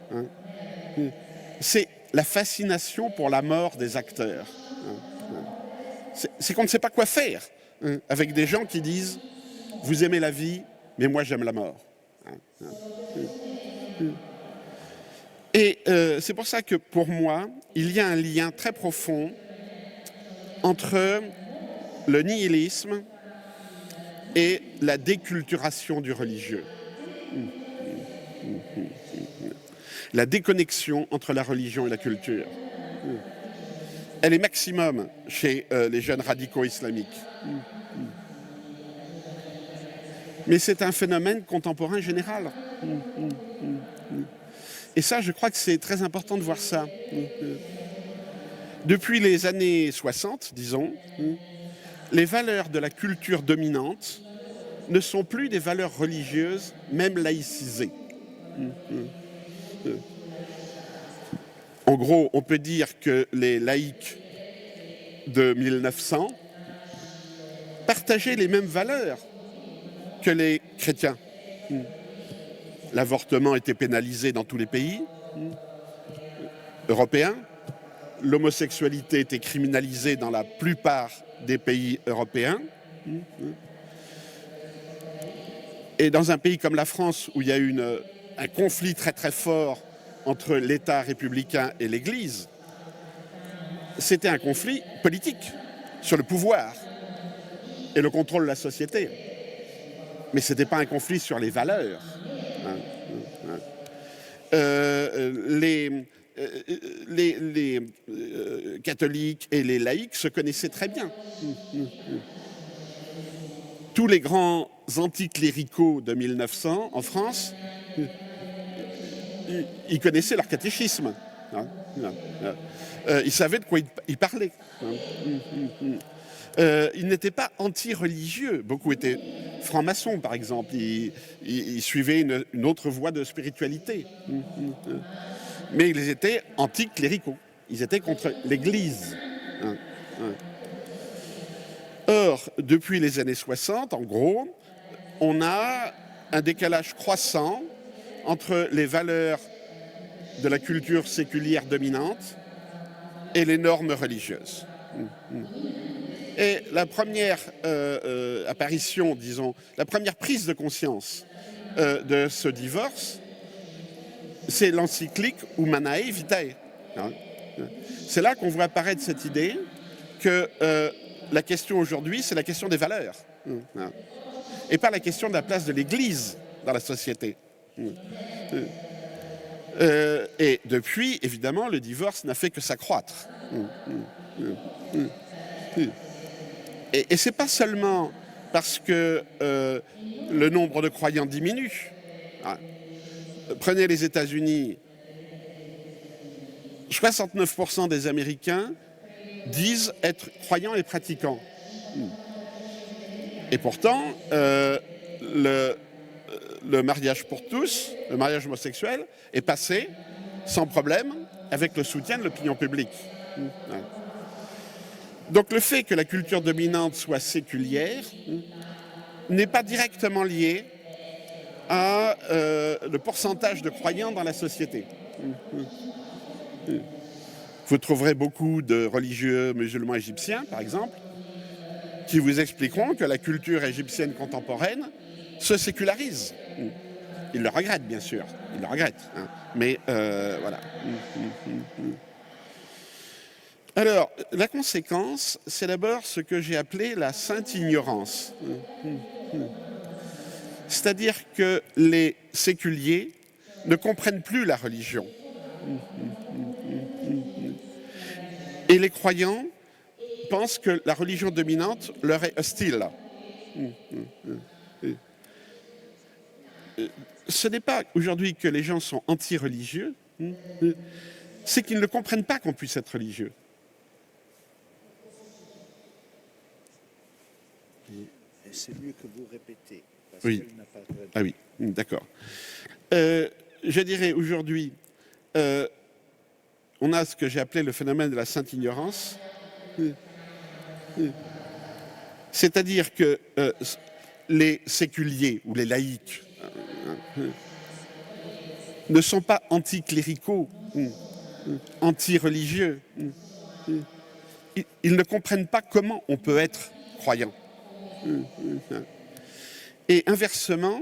C'est la fascination pour la mort des acteurs. C'est qu'on ne sait pas quoi faire avec des gens qui disent « Vous aimez la vie, mais moi j'aime la mort ». Et c'est pour ça que pour moi, il y a un lien très profond entre le nihilisme et la déculturation du religieux. La déconnexion entre la religion et la culture. Elle est maximum chez les jeunes radicaux islamiques. Mais c'est un phénomène contemporain général. Et ça, je crois que c'est très important de voir ça. Depuis les années 60, disons, les valeurs de la culture dominante ne sont plus des valeurs religieuses, même laïcisées. En gros, on peut dire que les laïcs de 1900 partageaient les mêmes valeurs que les chrétiens. L'avortement était pénalisé dans tous les pays européens. L'homosexualité était criminalisée dans la plupart des pays européens. Et dans un pays comme la France, où il y a eu un conflit très très fort entre l'État républicain et l'Église, c'était un conflit politique sur le pouvoir et le contrôle de la société. Mais ce n'était pas un conflit sur les valeurs. Les catholiques et les laïcs se connaissaient très bien. Tous les grands anticléricaux de 1900 en France, ils connaissaient leur catéchisme. Ils savaient de quoi ils parlaient. Ils n'étaient pas anti-religieux. Beaucoup étaient francs-maçons, par exemple. Ils suivaient une autre voie de spiritualité. Mais ils étaient anti-cléricaux. Ils étaient contre l'Église. Or, depuis les années 60, en gros, on a un décalage croissant entre les valeurs de la culture séculière dominante et les normes religieuses. Et la première apparition, disons, la première prise de conscience de ce divorce, c'est l'encyclique Humanae Vitae. C'est là qu'on voit apparaître cette idée que la question aujourd'hui, c'est la question des valeurs, et pas la question de la place de l'Église dans la société. Et depuis, évidemment, le divorce n'a fait que s'accroître. Et ce n'est pas seulement parce que le nombre de croyants diminue. Prenez les États-Unis, 69% des Américains disent être croyants et pratiquants. Et pourtant, le mariage pour tous, le mariage homosexuel, est passé sans problème avec le soutien de l'opinion publique. Donc le fait que la culture dominante soit séculière n'est pas directement lié à le pourcentage de croyants dans la société. Vous trouverez beaucoup de religieux musulmans égyptiens, par exemple, qui vous expliqueront que la culture égyptienne contemporaine se sécularise. Ils le regrettent, bien sûr. Ils le regrettent. Mais voilà. Alors, la conséquence, c'est d'abord ce que j'ai appelé la sainte ignorance. C'est-à-dire que les séculiers ne comprennent plus la religion. Et les croyants pensent que la religion dominante leur est hostile. Ce n'est pas aujourd'hui que les gens sont anti-religieux, c'est qu'ils ne comprennent pas qu'on puisse être religieux. C'est mieux que vous répétez. Parce Oui. qu'elle n'a pas de... Ah oui, d'accord. Je dirais aujourd'hui, on a ce que j'ai appelé le phénomène de la sainte ignorance. C'est-à-dire que les séculiers ou les laïcs ne sont pas anticléricaux, anti-religieux. Ils ne comprennent pas comment on peut être croyant. Et inversement,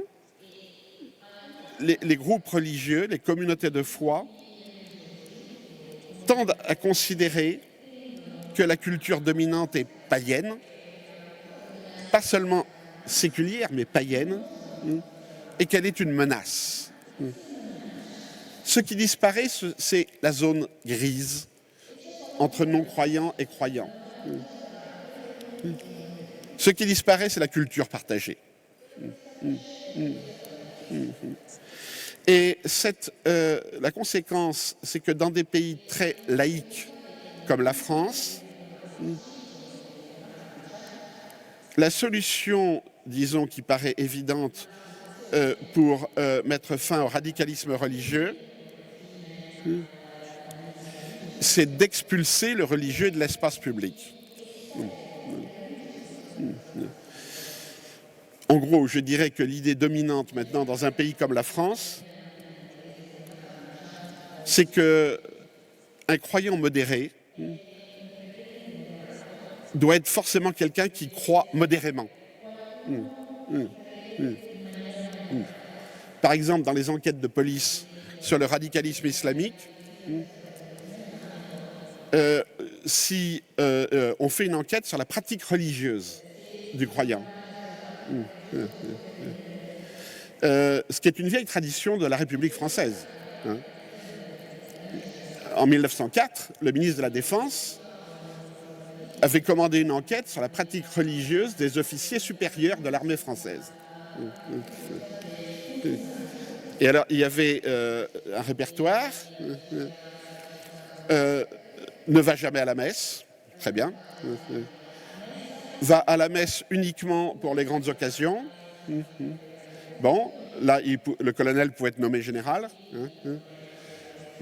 les groupes religieux, les communautés de foi, tendent à considérer que la culture dominante est païenne, pas seulement séculière, mais païenne, et qu'elle est une menace. Ce qui disparaît, c'est la zone grise entre non-croyants et croyants. Ce qui disparaît, c'est la culture partagée. Et la conséquence, c'est que dans des pays très laïques comme la France, la solution, disons, qui paraît évidente pour mettre fin au radicalisme religieux, c'est d'expulser le religieux de l'espace public. En gros, je dirais que l'idée dominante maintenant dans un pays comme la France, c'est qu'un croyant modéré doit être forcément quelqu'un qui croit modérément. Par exemple, dans les enquêtes de police sur le radicalisme islamique, si on fait une enquête sur la pratique religieuse du croyant, ce qui est une vieille tradition de la République française. En 1904, le ministre de la Défense avait commandé une enquête sur la pratique religieuse des officiers supérieurs de l'armée française. Et alors, il y avait un répertoire. Ne va jamais à la messe, très bien. Va à la messe uniquement pour les grandes occasions. Bon, là, le colonel pouvait être nommé général.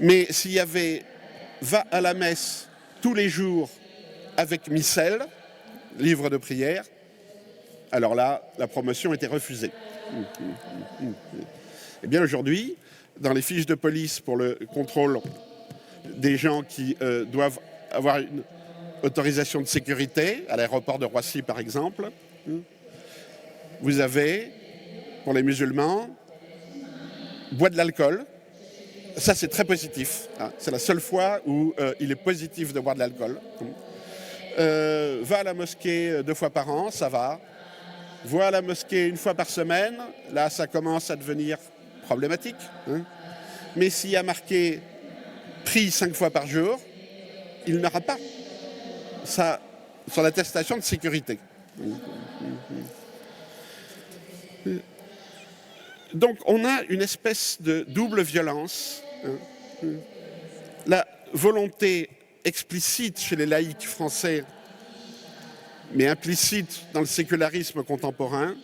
Mais s'il y avait va à la messe tous les jours avec missel, livre de prière, alors là, la promotion était refusée. Eh bien, aujourd'hui, dans les fiches de police pour le contrôle des gens qui doivent avoir une autorisation de sécurité, à l'aéroport de Roissy par exemple, vous avez, pour les musulmans, boit de l'alcool. Ça, c'est très positif. C'est la seule fois où il est positif de boire de l'alcool. Va à la mosquée 2 fois par an, ça va. Va à la mosquée 1 fois par semaine, là, ça commence à devenir problématique. Mais s'il y a marqué prie 5 fois par jour, il n'aura pas ça sur l'attestation de sécurité. Donc on a une espèce de double violence. La volonté explicite chez les laïcs français, mais implicite dans le sécularisme contemporain,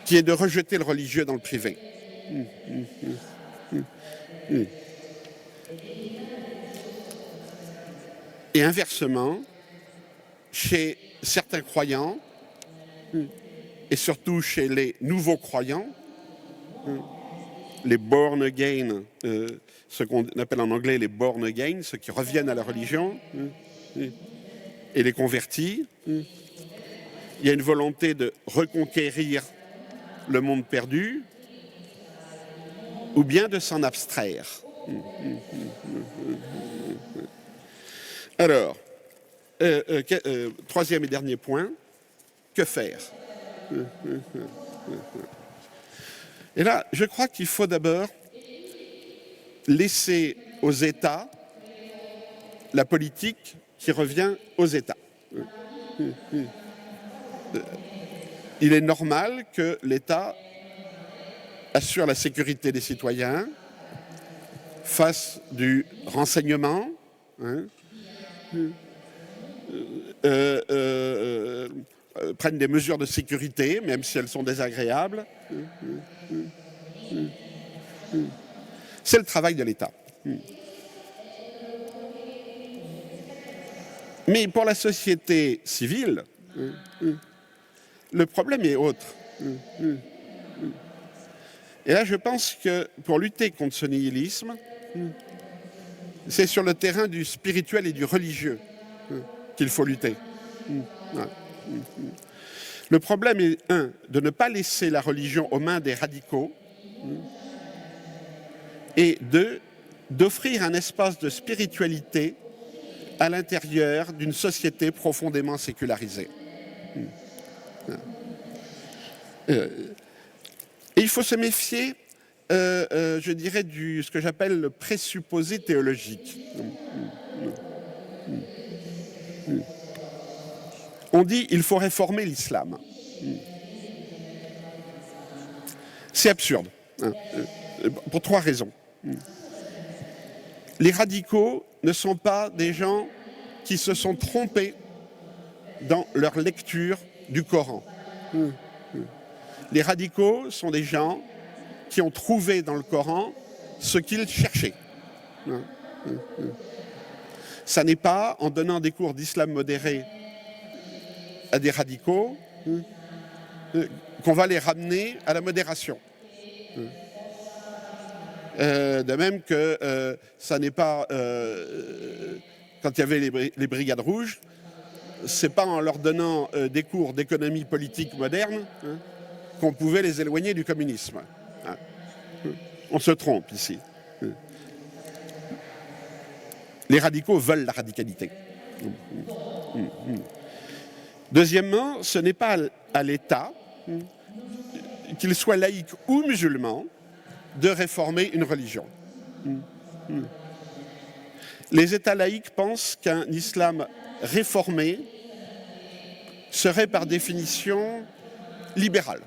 qui est de rejeter le religieux dans le privé. Et inversement, chez certains croyants, et surtout chez les nouveaux croyants, les born again, ce qu'on appelle en anglais les born again, ceux qui reviennent à la religion, et les convertis, il y a une volonté de reconquérir le monde perdu, ou bien de s'en abstraire. Alors, troisième et dernier point, que faire? Et là, je crois qu'il faut d'abord laisser aux États la politique qui revient aux États. Il est normal que l'État assure la sécurité des citoyens, fasse du renseignement, prenne des mesures de sécurité, même si elles sont désagréables. C'est le travail de l'État. Mais pour la société civile, le problème est autre. Et là, je pense que pour lutter contre ce nihilisme, c'est sur le terrain du spirituel et du religieux qu'il faut lutter. Le problème est, de ne pas laisser la religion aux mains des radicaux, et d'offrir un espace de spiritualité à l'intérieur d'une société profondément sécularisée. Et il faut se méfier, je dirais, ce que j'appelle le présupposé théologique. On dit il faut réformer l'islam. C'est absurde, pour 3 raisons. Les radicaux ne sont pas des gens qui se sont trompés dans leur lecture du Coran. Les radicaux sont des gens qui ont trouvé dans le Coran ce qu'ils cherchaient. Ça n'est pas en donnant des cours d'islam modéré à des radicaux qu'on va les ramener à la modération. De même que ça n'est pas... quand il y avait les brigades rouges, c'est pas en leur donnant des cours d'économie politique moderne qu'on pouvait les éloigner du communisme. On se trompe ici. Les radicaux veulent la radicalité. Deuxièmement, ce n'est pas à l'État, qu'il soit laïque ou musulman, de réformer une religion. Les États laïques pensent qu'un islam réformé serait par définition libéral,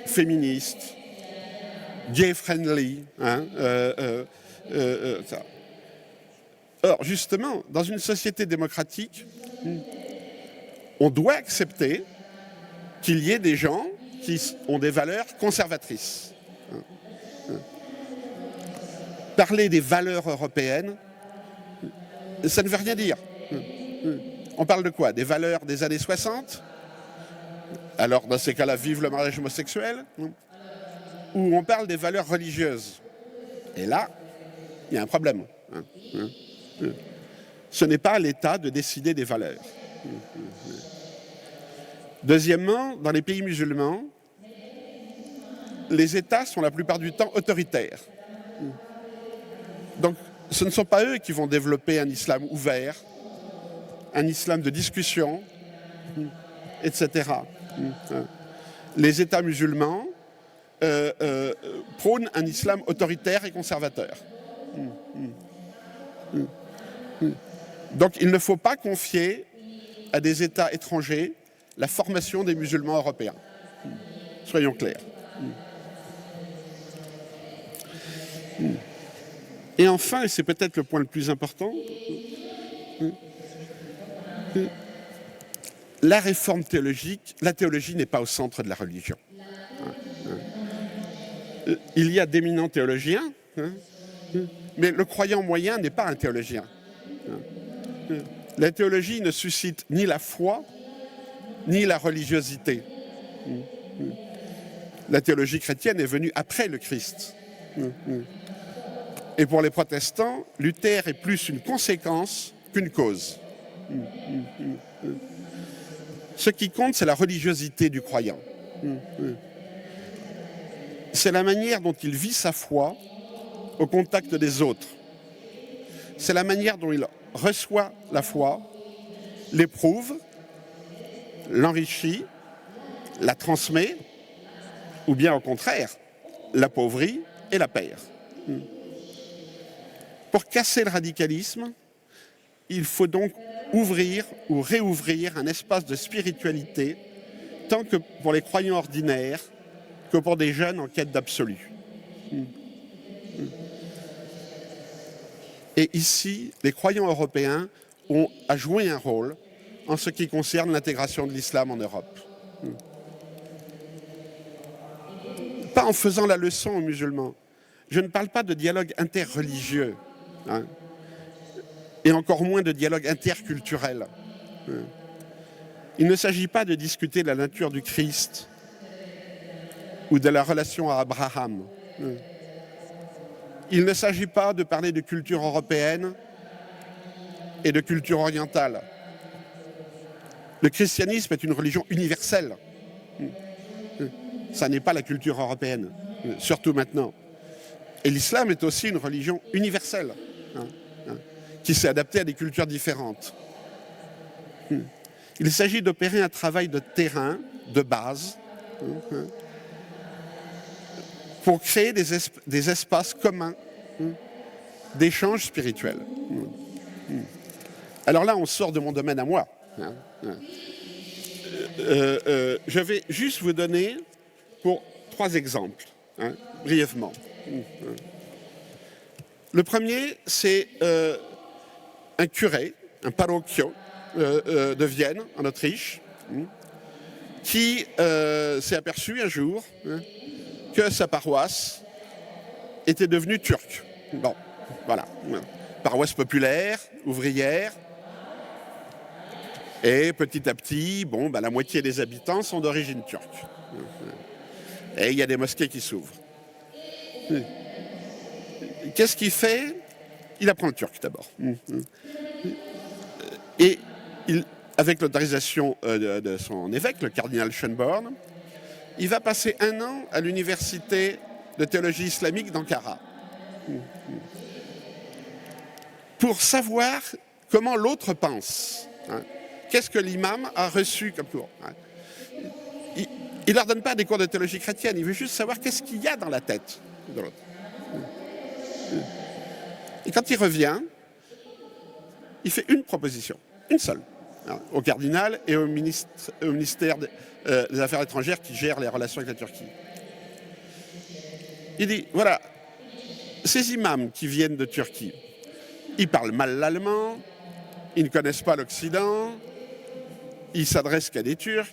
féministe, gay-friendly. Ça. Or, justement, dans une société démocratique, on doit accepter qu'il y ait des gens qui ont des valeurs conservatrices. Parler des valeurs européennes, ça ne veut rien dire. On parle de quoi? Des valeurs des années 60? Alors, dans ces cas-là, vive le mariage homosexuel? Ou on parle des valeurs religieuses? Et là, il y a un problème. Ce n'est pas à l'État de décider des valeurs. Deuxièmement, dans les pays musulmans, les États sont la plupart du temps autoritaires. Donc, ce ne sont pas eux qui vont développer un islam ouvert, un islam de discussion, etc. Les États musulmans prônent un islam autoritaire et conservateur. Donc, il ne faut pas confier à des États étrangers la formation des musulmans européens. Soyons clairs. Et enfin, et c'est peut-être le point le plus important, la réforme théologique, la théologie n'est pas au centre de la religion. Il y a d'éminents théologiens, mais le croyant moyen n'est pas un théologien. La théologie ne suscite ni la foi, ni la religiosité. La théologie chrétienne est venue après le Christ. Et pour les protestants, Luther est plus une conséquence qu'une cause. Ce qui compte, c'est la religiosité du croyant. C'est la manière dont il vit sa foi au contact des autres. C'est la manière dont il reçoit la foi, l'éprouve, l'enrichit, la transmet, ou bien au contraire, l'appauvrit et la perd. Pour casser le radicalisme, il faut donc ouvrir ou réouvrir un espace de spiritualité, tant que pour les croyants ordinaires que pour des jeunes en quête d'absolu. Et ici, les croyants européens ont à jouer un rôle en ce qui concerne l'intégration de l'islam en Europe. Pas en faisant la leçon aux musulmans. Je ne parle pas de dialogue interreligieux, et encore moins de dialogue interculturel. Il ne s'agit pas de discuter de la nature du Christ ou de la relation à Abraham. Il ne s'agit pas de parler de culture européenne et de culture orientale. Le christianisme est une religion universelle. Ça n'est pas la culture européenne, surtout maintenant. Et l'islam est aussi une religion universelle, qui s'est adaptée à des cultures différentes. Il s'agit d'opérer un travail de terrain, de base, pour créer des espaces communs d'échange spirituel. Alors là, on sort de mon domaine à moi. Je vais juste vous donner pour 3 exemples, brièvement. Le premier, c'est un curé, un parroquio de Vienne, en Autriche, qui s'est aperçu un jour que sa paroisse était devenue turque. Bon, voilà. Paroisse populaire, ouvrière. Et petit à petit, bon, la moitié des habitants sont d'origine turque. Et il y a des mosquées qui s'ouvrent. Qu'est-ce qu'il fait? Il apprend le turc d'abord. Et avec l'autorisation de son évêque, le cardinal Schönborn, il va passer 1 an à l'université de théologie islamique d'Ankara pour savoir comment l'autre pense. Qu'est-ce que l'imam a reçu comme cours? Il ne leur donne pas des cours de théologie chrétienne, il veut juste savoir qu'est-ce qu'il y a dans la tête de l'autre. Et quand il revient, il fait une proposition, une seule, au cardinal et au ministère des Affaires étrangères qui gère les relations avec la Turquie. Il dit, voilà, ces imams qui viennent de Turquie, ils parlent mal l'allemand, ils ne connaissent pas l'Occident, ils s'adressent qu'à des Turcs.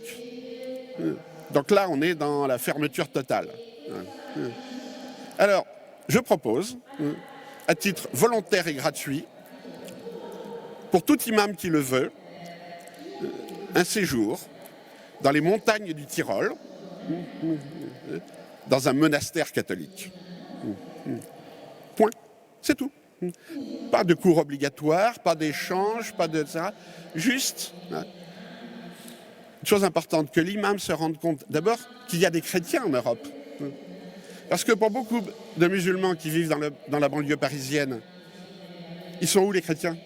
Donc là, on est dans la fermeture totale. Alors, je propose, à titre volontaire et gratuit, pour tout imam qui le veut, un séjour dans les montagnes du Tyrol, dans un monastère catholique. Point. C'est tout. Pas de cours obligatoires, pas d'échanges, pas de... Juste, une chose importante, que l'imam se rende compte d'abord qu'il y a des chrétiens en Europe. Parce que pour beaucoup de musulmans qui vivent dans la banlieue parisienne, ils sont où les chrétiens?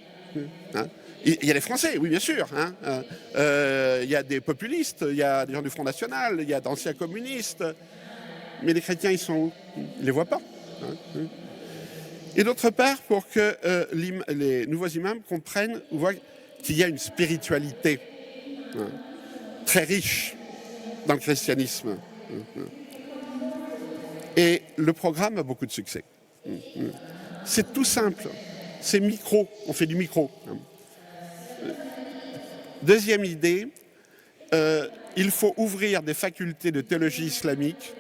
Il y a les Français, oui bien sûr. Il y a des populistes, il y a des gens du Front National, il y a d'anciens communistes. Mais les chrétiens, ils sont où? Ils ne les voient pas. Et d'autre part, pour que les nouveaux imams comprennent, voient qu'il y a une spiritualité très riche dans le christianisme. Et le programme a beaucoup de succès. C'est tout simple. C'est micro. On fait du micro. Deuxième idée, il faut ouvrir des facultés de théologie islamique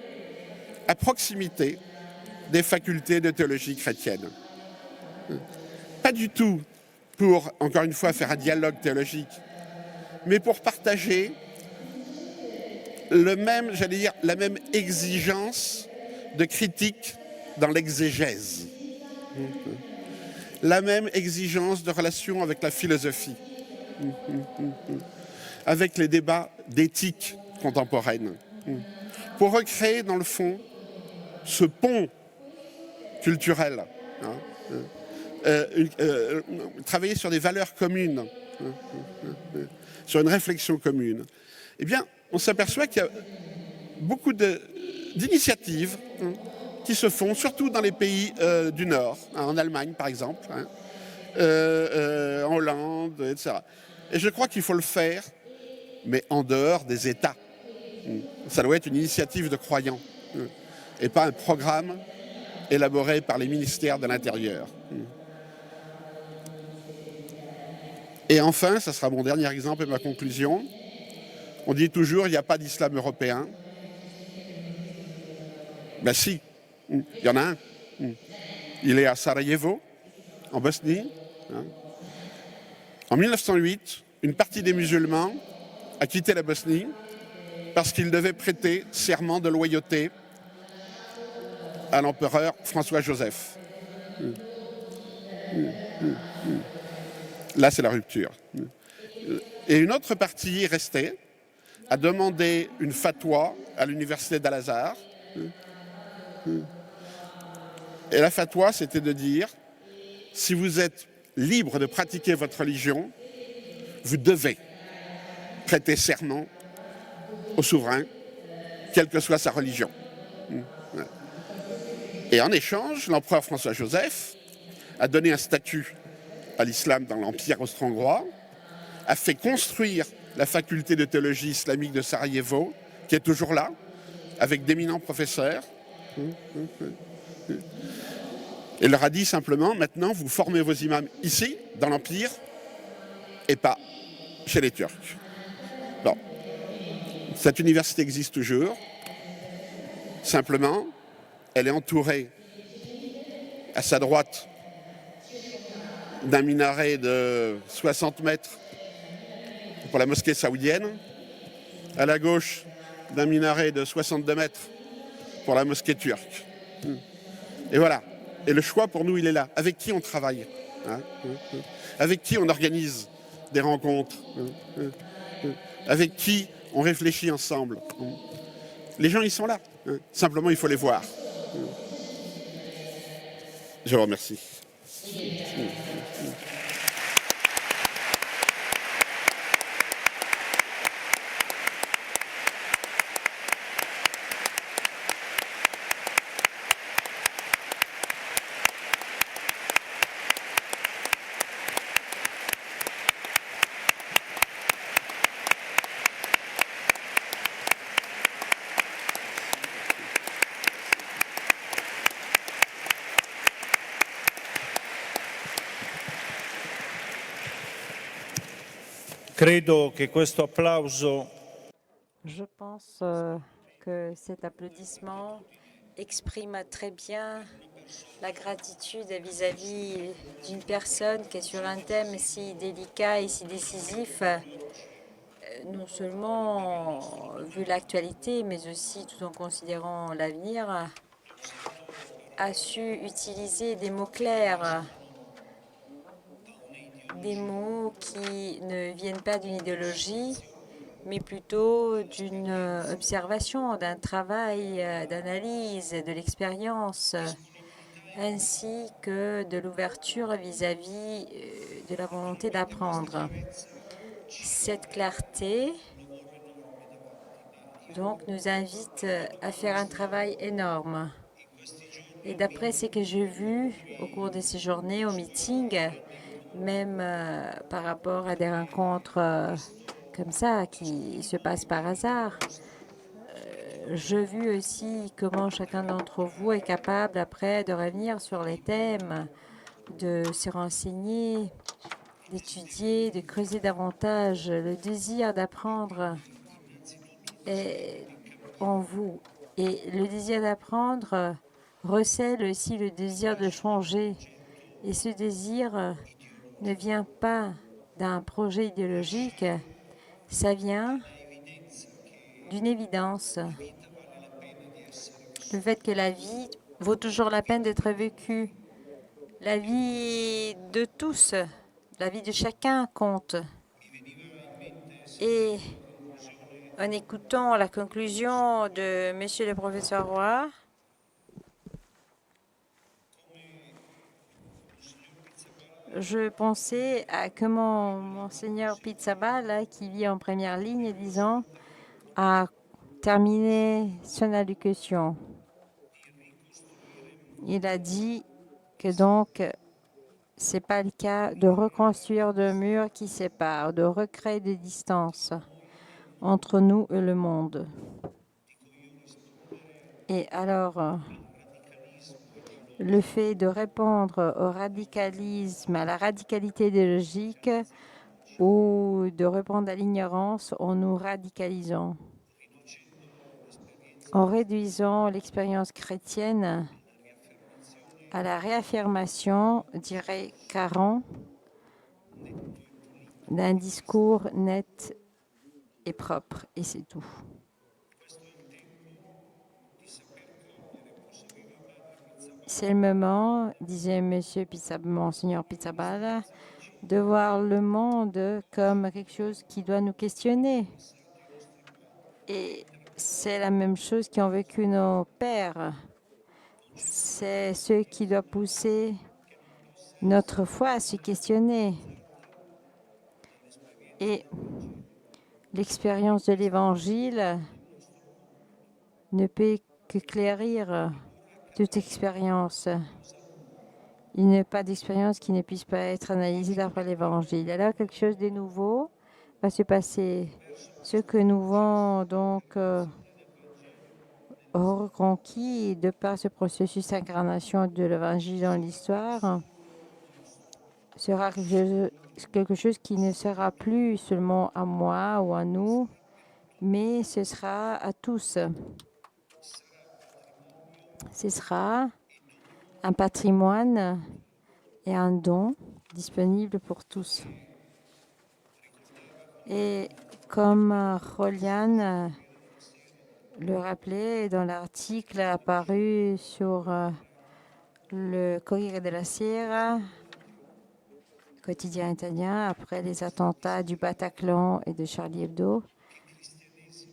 à proximité des facultés de théologie chrétienne. Pas du tout pour, encore une fois, faire un dialogue théologique, mais pour partager la même exigence de critique dans l'exégèse, la même exigence de relation avec la philosophie, avec les débats d'éthique contemporaine, pour recréer dans le fond ce pont culturel, travailler sur des valeurs communes, sur une réflexion commune. Eh bien, on s'aperçoit qu'il y a beaucoup d'initiatives qui se font, surtout dans les pays du Nord, en Allemagne par exemple, en Hollande, etc. Et je crois qu'il faut le faire, mais en dehors des États. Ça doit être une initiative de croyants, et pas un programme élaboré par les ministères de l'Intérieur. Et enfin, ça sera mon dernier exemple et ma conclusion, on dit toujours il n'y a pas d'islam européen. Ben si, il y en a un. Il est à Sarajevo, en Bosnie. En 1908, une partie des musulmans a quitté la Bosnie parce qu'ils devaient prêter serment de loyauté à l'empereur François-Joseph. Là, c'est la rupture. Et une autre partie est restée, a demandé une fatwa à l'université d'Al-Azhar. Et la fatwa, c'était de dire, si vous êtes libre de pratiquer votre religion, vous devez prêter serment au souverain, quelle que soit sa religion. Et en échange, l'empereur François-Joseph a donné un statut à l'islam dans l'Empire austro-hongrois, a fait construire la faculté de théologie islamique de Sarajevo, qui est toujours là, avec d'éminents professeurs. Et leur a dit simplement, maintenant, vous formez vos imams ici, dans l'Empire, et pas chez les Turcs. Bon. Cette université existe toujours. Simplement, elle est entourée à sa droite d'un minaret de 60 mètres pour la mosquée saoudienne, à la gauche d'un minaret de 62 mètres pour la mosquée turque. Et voilà. Et le choix pour nous, il est là. Avec qui on travaille, hein, avec qui on organise des rencontres, avec qui on réfléchit ensemble. Les gens, ils sont là. Simplement, il faut les voir. Je vous remercie. Credo che questo applauso Je pense que cet applaudissement exprime très bien la gratitude vis-à-vis d'une personne qui est sur un thème si délicat et si décisif, non seulement vu l'actualité, mais aussi tout en considérant l'avenir, a su utiliser des mots clairs, des mots qui ne viennent pas d'une idéologie, mais plutôt d'une observation, d'un travail d'analyse, de l'expérience, ainsi que de l'ouverture vis-à-vis de la volonté d'apprendre. Cette clarté donc nous invite à faire un travail énorme. Et d'après ce que j'ai vu au cours de ces journées, au meeting, même par rapport à des rencontres comme ça qui se passent par hasard, j'ai vu aussi comment chacun d'entre vous est capable après de revenir sur les thèmes, de se renseigner, d'étudier, de creuser davantage. Le désir d'apprendre est en vous. Et le désir d'apprendre recèle aussi le désir de changer. Et ce désir ne vient pas d'un projet idéologique, ça vient d'une évidence. Le fait que la vie vaut toujours la peine d'être vécue. La vie de tous, la vie de chacun compte. Et en écoutant la conclusion de Monsieur le professeur Roy, je pensais à comment Monseigneur Pizzabal, qui vit en première ligne, disant, a terminé son allocution. Il a dit que donc, ce n'est pas le cas de reconstruire de murs qui séparent, de recréer des distances entre nous et le monde. Et alors, le fait de répondre au radicalisme, à la radicalité idéologique, ou de répondre à l'ignorance, en nous radicalisant, en réduisant l'expérience chrétienne à la réaffirmation, dirait Caron, d'un discours net et propre, et c'est tout. C'est le moment, disait Monseigneur Pizzabal, de voir le monde comme quelque chose qui doit nous questionner. Et c'est la même chose qu'ont vécu nos pères. C'est ce qui doit pousser notre foi à se questionner. Et l'expérience de l'Évangile ne peut qu'éclairir toute expérience. Il n'y a pas d'expérience qui ne puisse pas être analysée d'après l'Évangile. Alors, quelque chose de nouveau va se passer. Ce que nous vont donc reconquis de par ce processus d'incarnation de l'Évangile dans l'histoire sera quelque chose qui ne sera plus seulement à moi ou à nous, mais ce sera à tous. Ce sera un patrimoine et un don disponible pour tous. Et comme Rolian le rappelait dans l'article apparu sur le Corriere della Sera, quotidien italien, après les attentats du Bataclan et de Charlie Hebdo,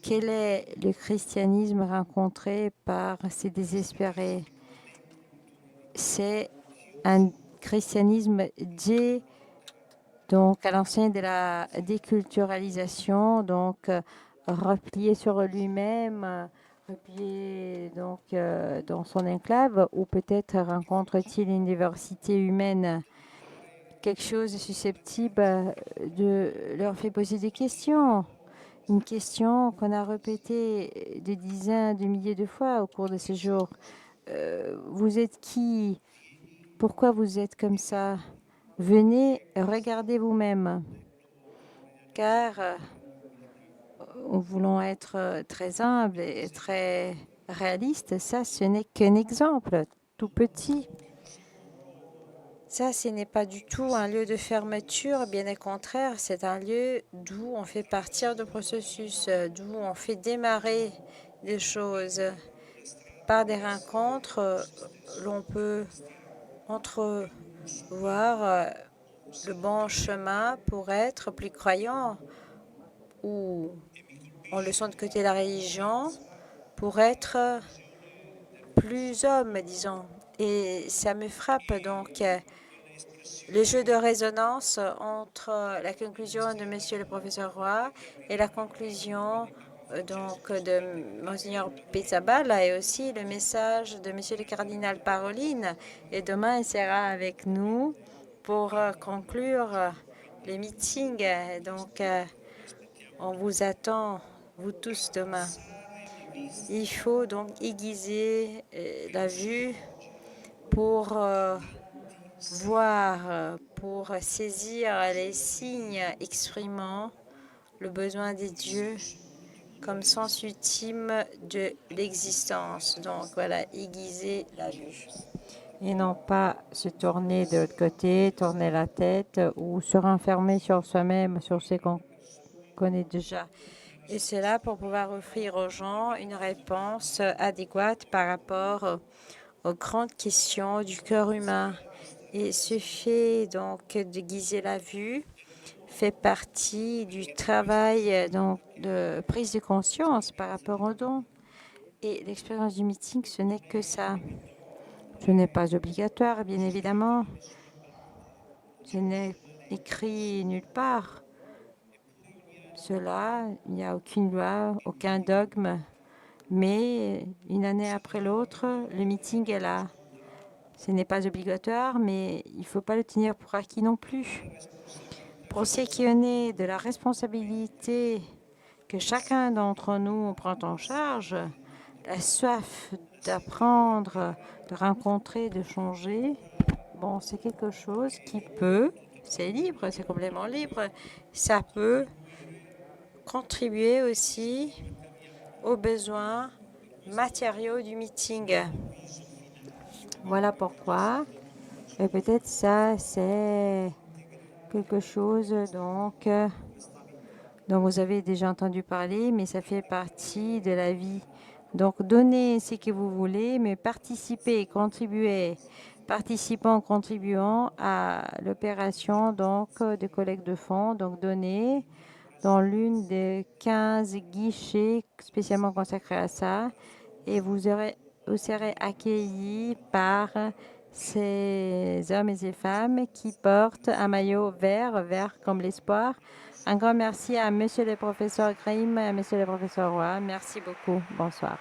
quel est le christianisme rencontré par ces désespérés? C'est un christianisme dit donc à l'enseigne de la déculturalisation, donc replié sur lui-même, replié donc dans son enclave, ou peut-être rencontre-t-il une diversité humaine, quelque chose de susceptible de leur faire poser des questions. Une question qu'on a répétée des dizaines, de milliers de fois au cours de ce jour. Vous êtes qui? Pourquoi vous êtes comme ça? Venez, regardez vous-même. Car nous voulons être très humbles et très réalistes. Ça, ce n'est qu'un exemple tout petit. Ça, ce n'est pas du tout un lieu de fermeture, bien au contraire, c'est un lieu d'où on fait partir de processus, d'où on fait démarrer des choses. Par des rencontres, l'on peut entrevoir le bon chemin pour être plus croyant, ou en laissant de côté la religion, pour être plus homme, disons. Et ça me frappe donc. Le jeu de résonance entre la conclusion de Monsieur le professeur Roy et la conclusion donc de Monseigneur Pizzaballa et aussi le message de Monsieur le cardinal Parolin. Et demain, il sera avec nous pour conclure les meetings. Donc, on vous attend, vous tous, demain. Il faut donc aiguiser la vue pour voir, pour saisir les signes exprimant le besoin des dieux comme sens ultime de l'existence. Donc voilà, aiguiser la vue. Et non pas se tourner de l'autre côté, tourner la tête ou se renfermer sur soi-même, sur ce qu'on connaît déjà. Et cela pour pouvoir offrir aux gens une réponse adéquate par rapport aux grandes questions du cœur humain. Et ce fait donc de guiser la vue fait partie du travail donc de prise de conscience par rapport aux dons. Et l'expérience du meeting, ce n'est que ça. Ce n'est pas obligatoire, bien évidemment. Ce n'est écrit nulle part. Cela, il n'y a aucune loi, aucun dogme. Mais une année après l'autre, le meeting est là. Ce n'est pas obligatoire, mais il ne faut pas le tenir pour acquis non plus. Pour ce qui en est de la responsabilité que chacun d'entre nous prend en charge, la soif d'apprendre, de rencontrer, de changer, bon, c'est quelque chose qui peut, c'est libre, c'est complètement libre, ça peut contribuer aussi aux besoins matériaux du meeting. Voilà pourquoi. Et peut-être ça, c'est quelque chose donc dont vous avez déjà entendu parler, mais ça fait partie de la vie. Donc, donnez ce que vous voulez, mais participez, contribuez, participant, contribuant à l'opération donc de collecte de fonds. Donc, donnez dans l'une des 15 guichets spécialement consacrés à ça, et vous serez accueillis par ces hommes et ces femmes qui portent un maillot vert, vert comme l'espoir. Un grand merci à Monsieur le professeur Grimm et à Monsieur le professeur Roy. Merci beaucoup. Bonsoir.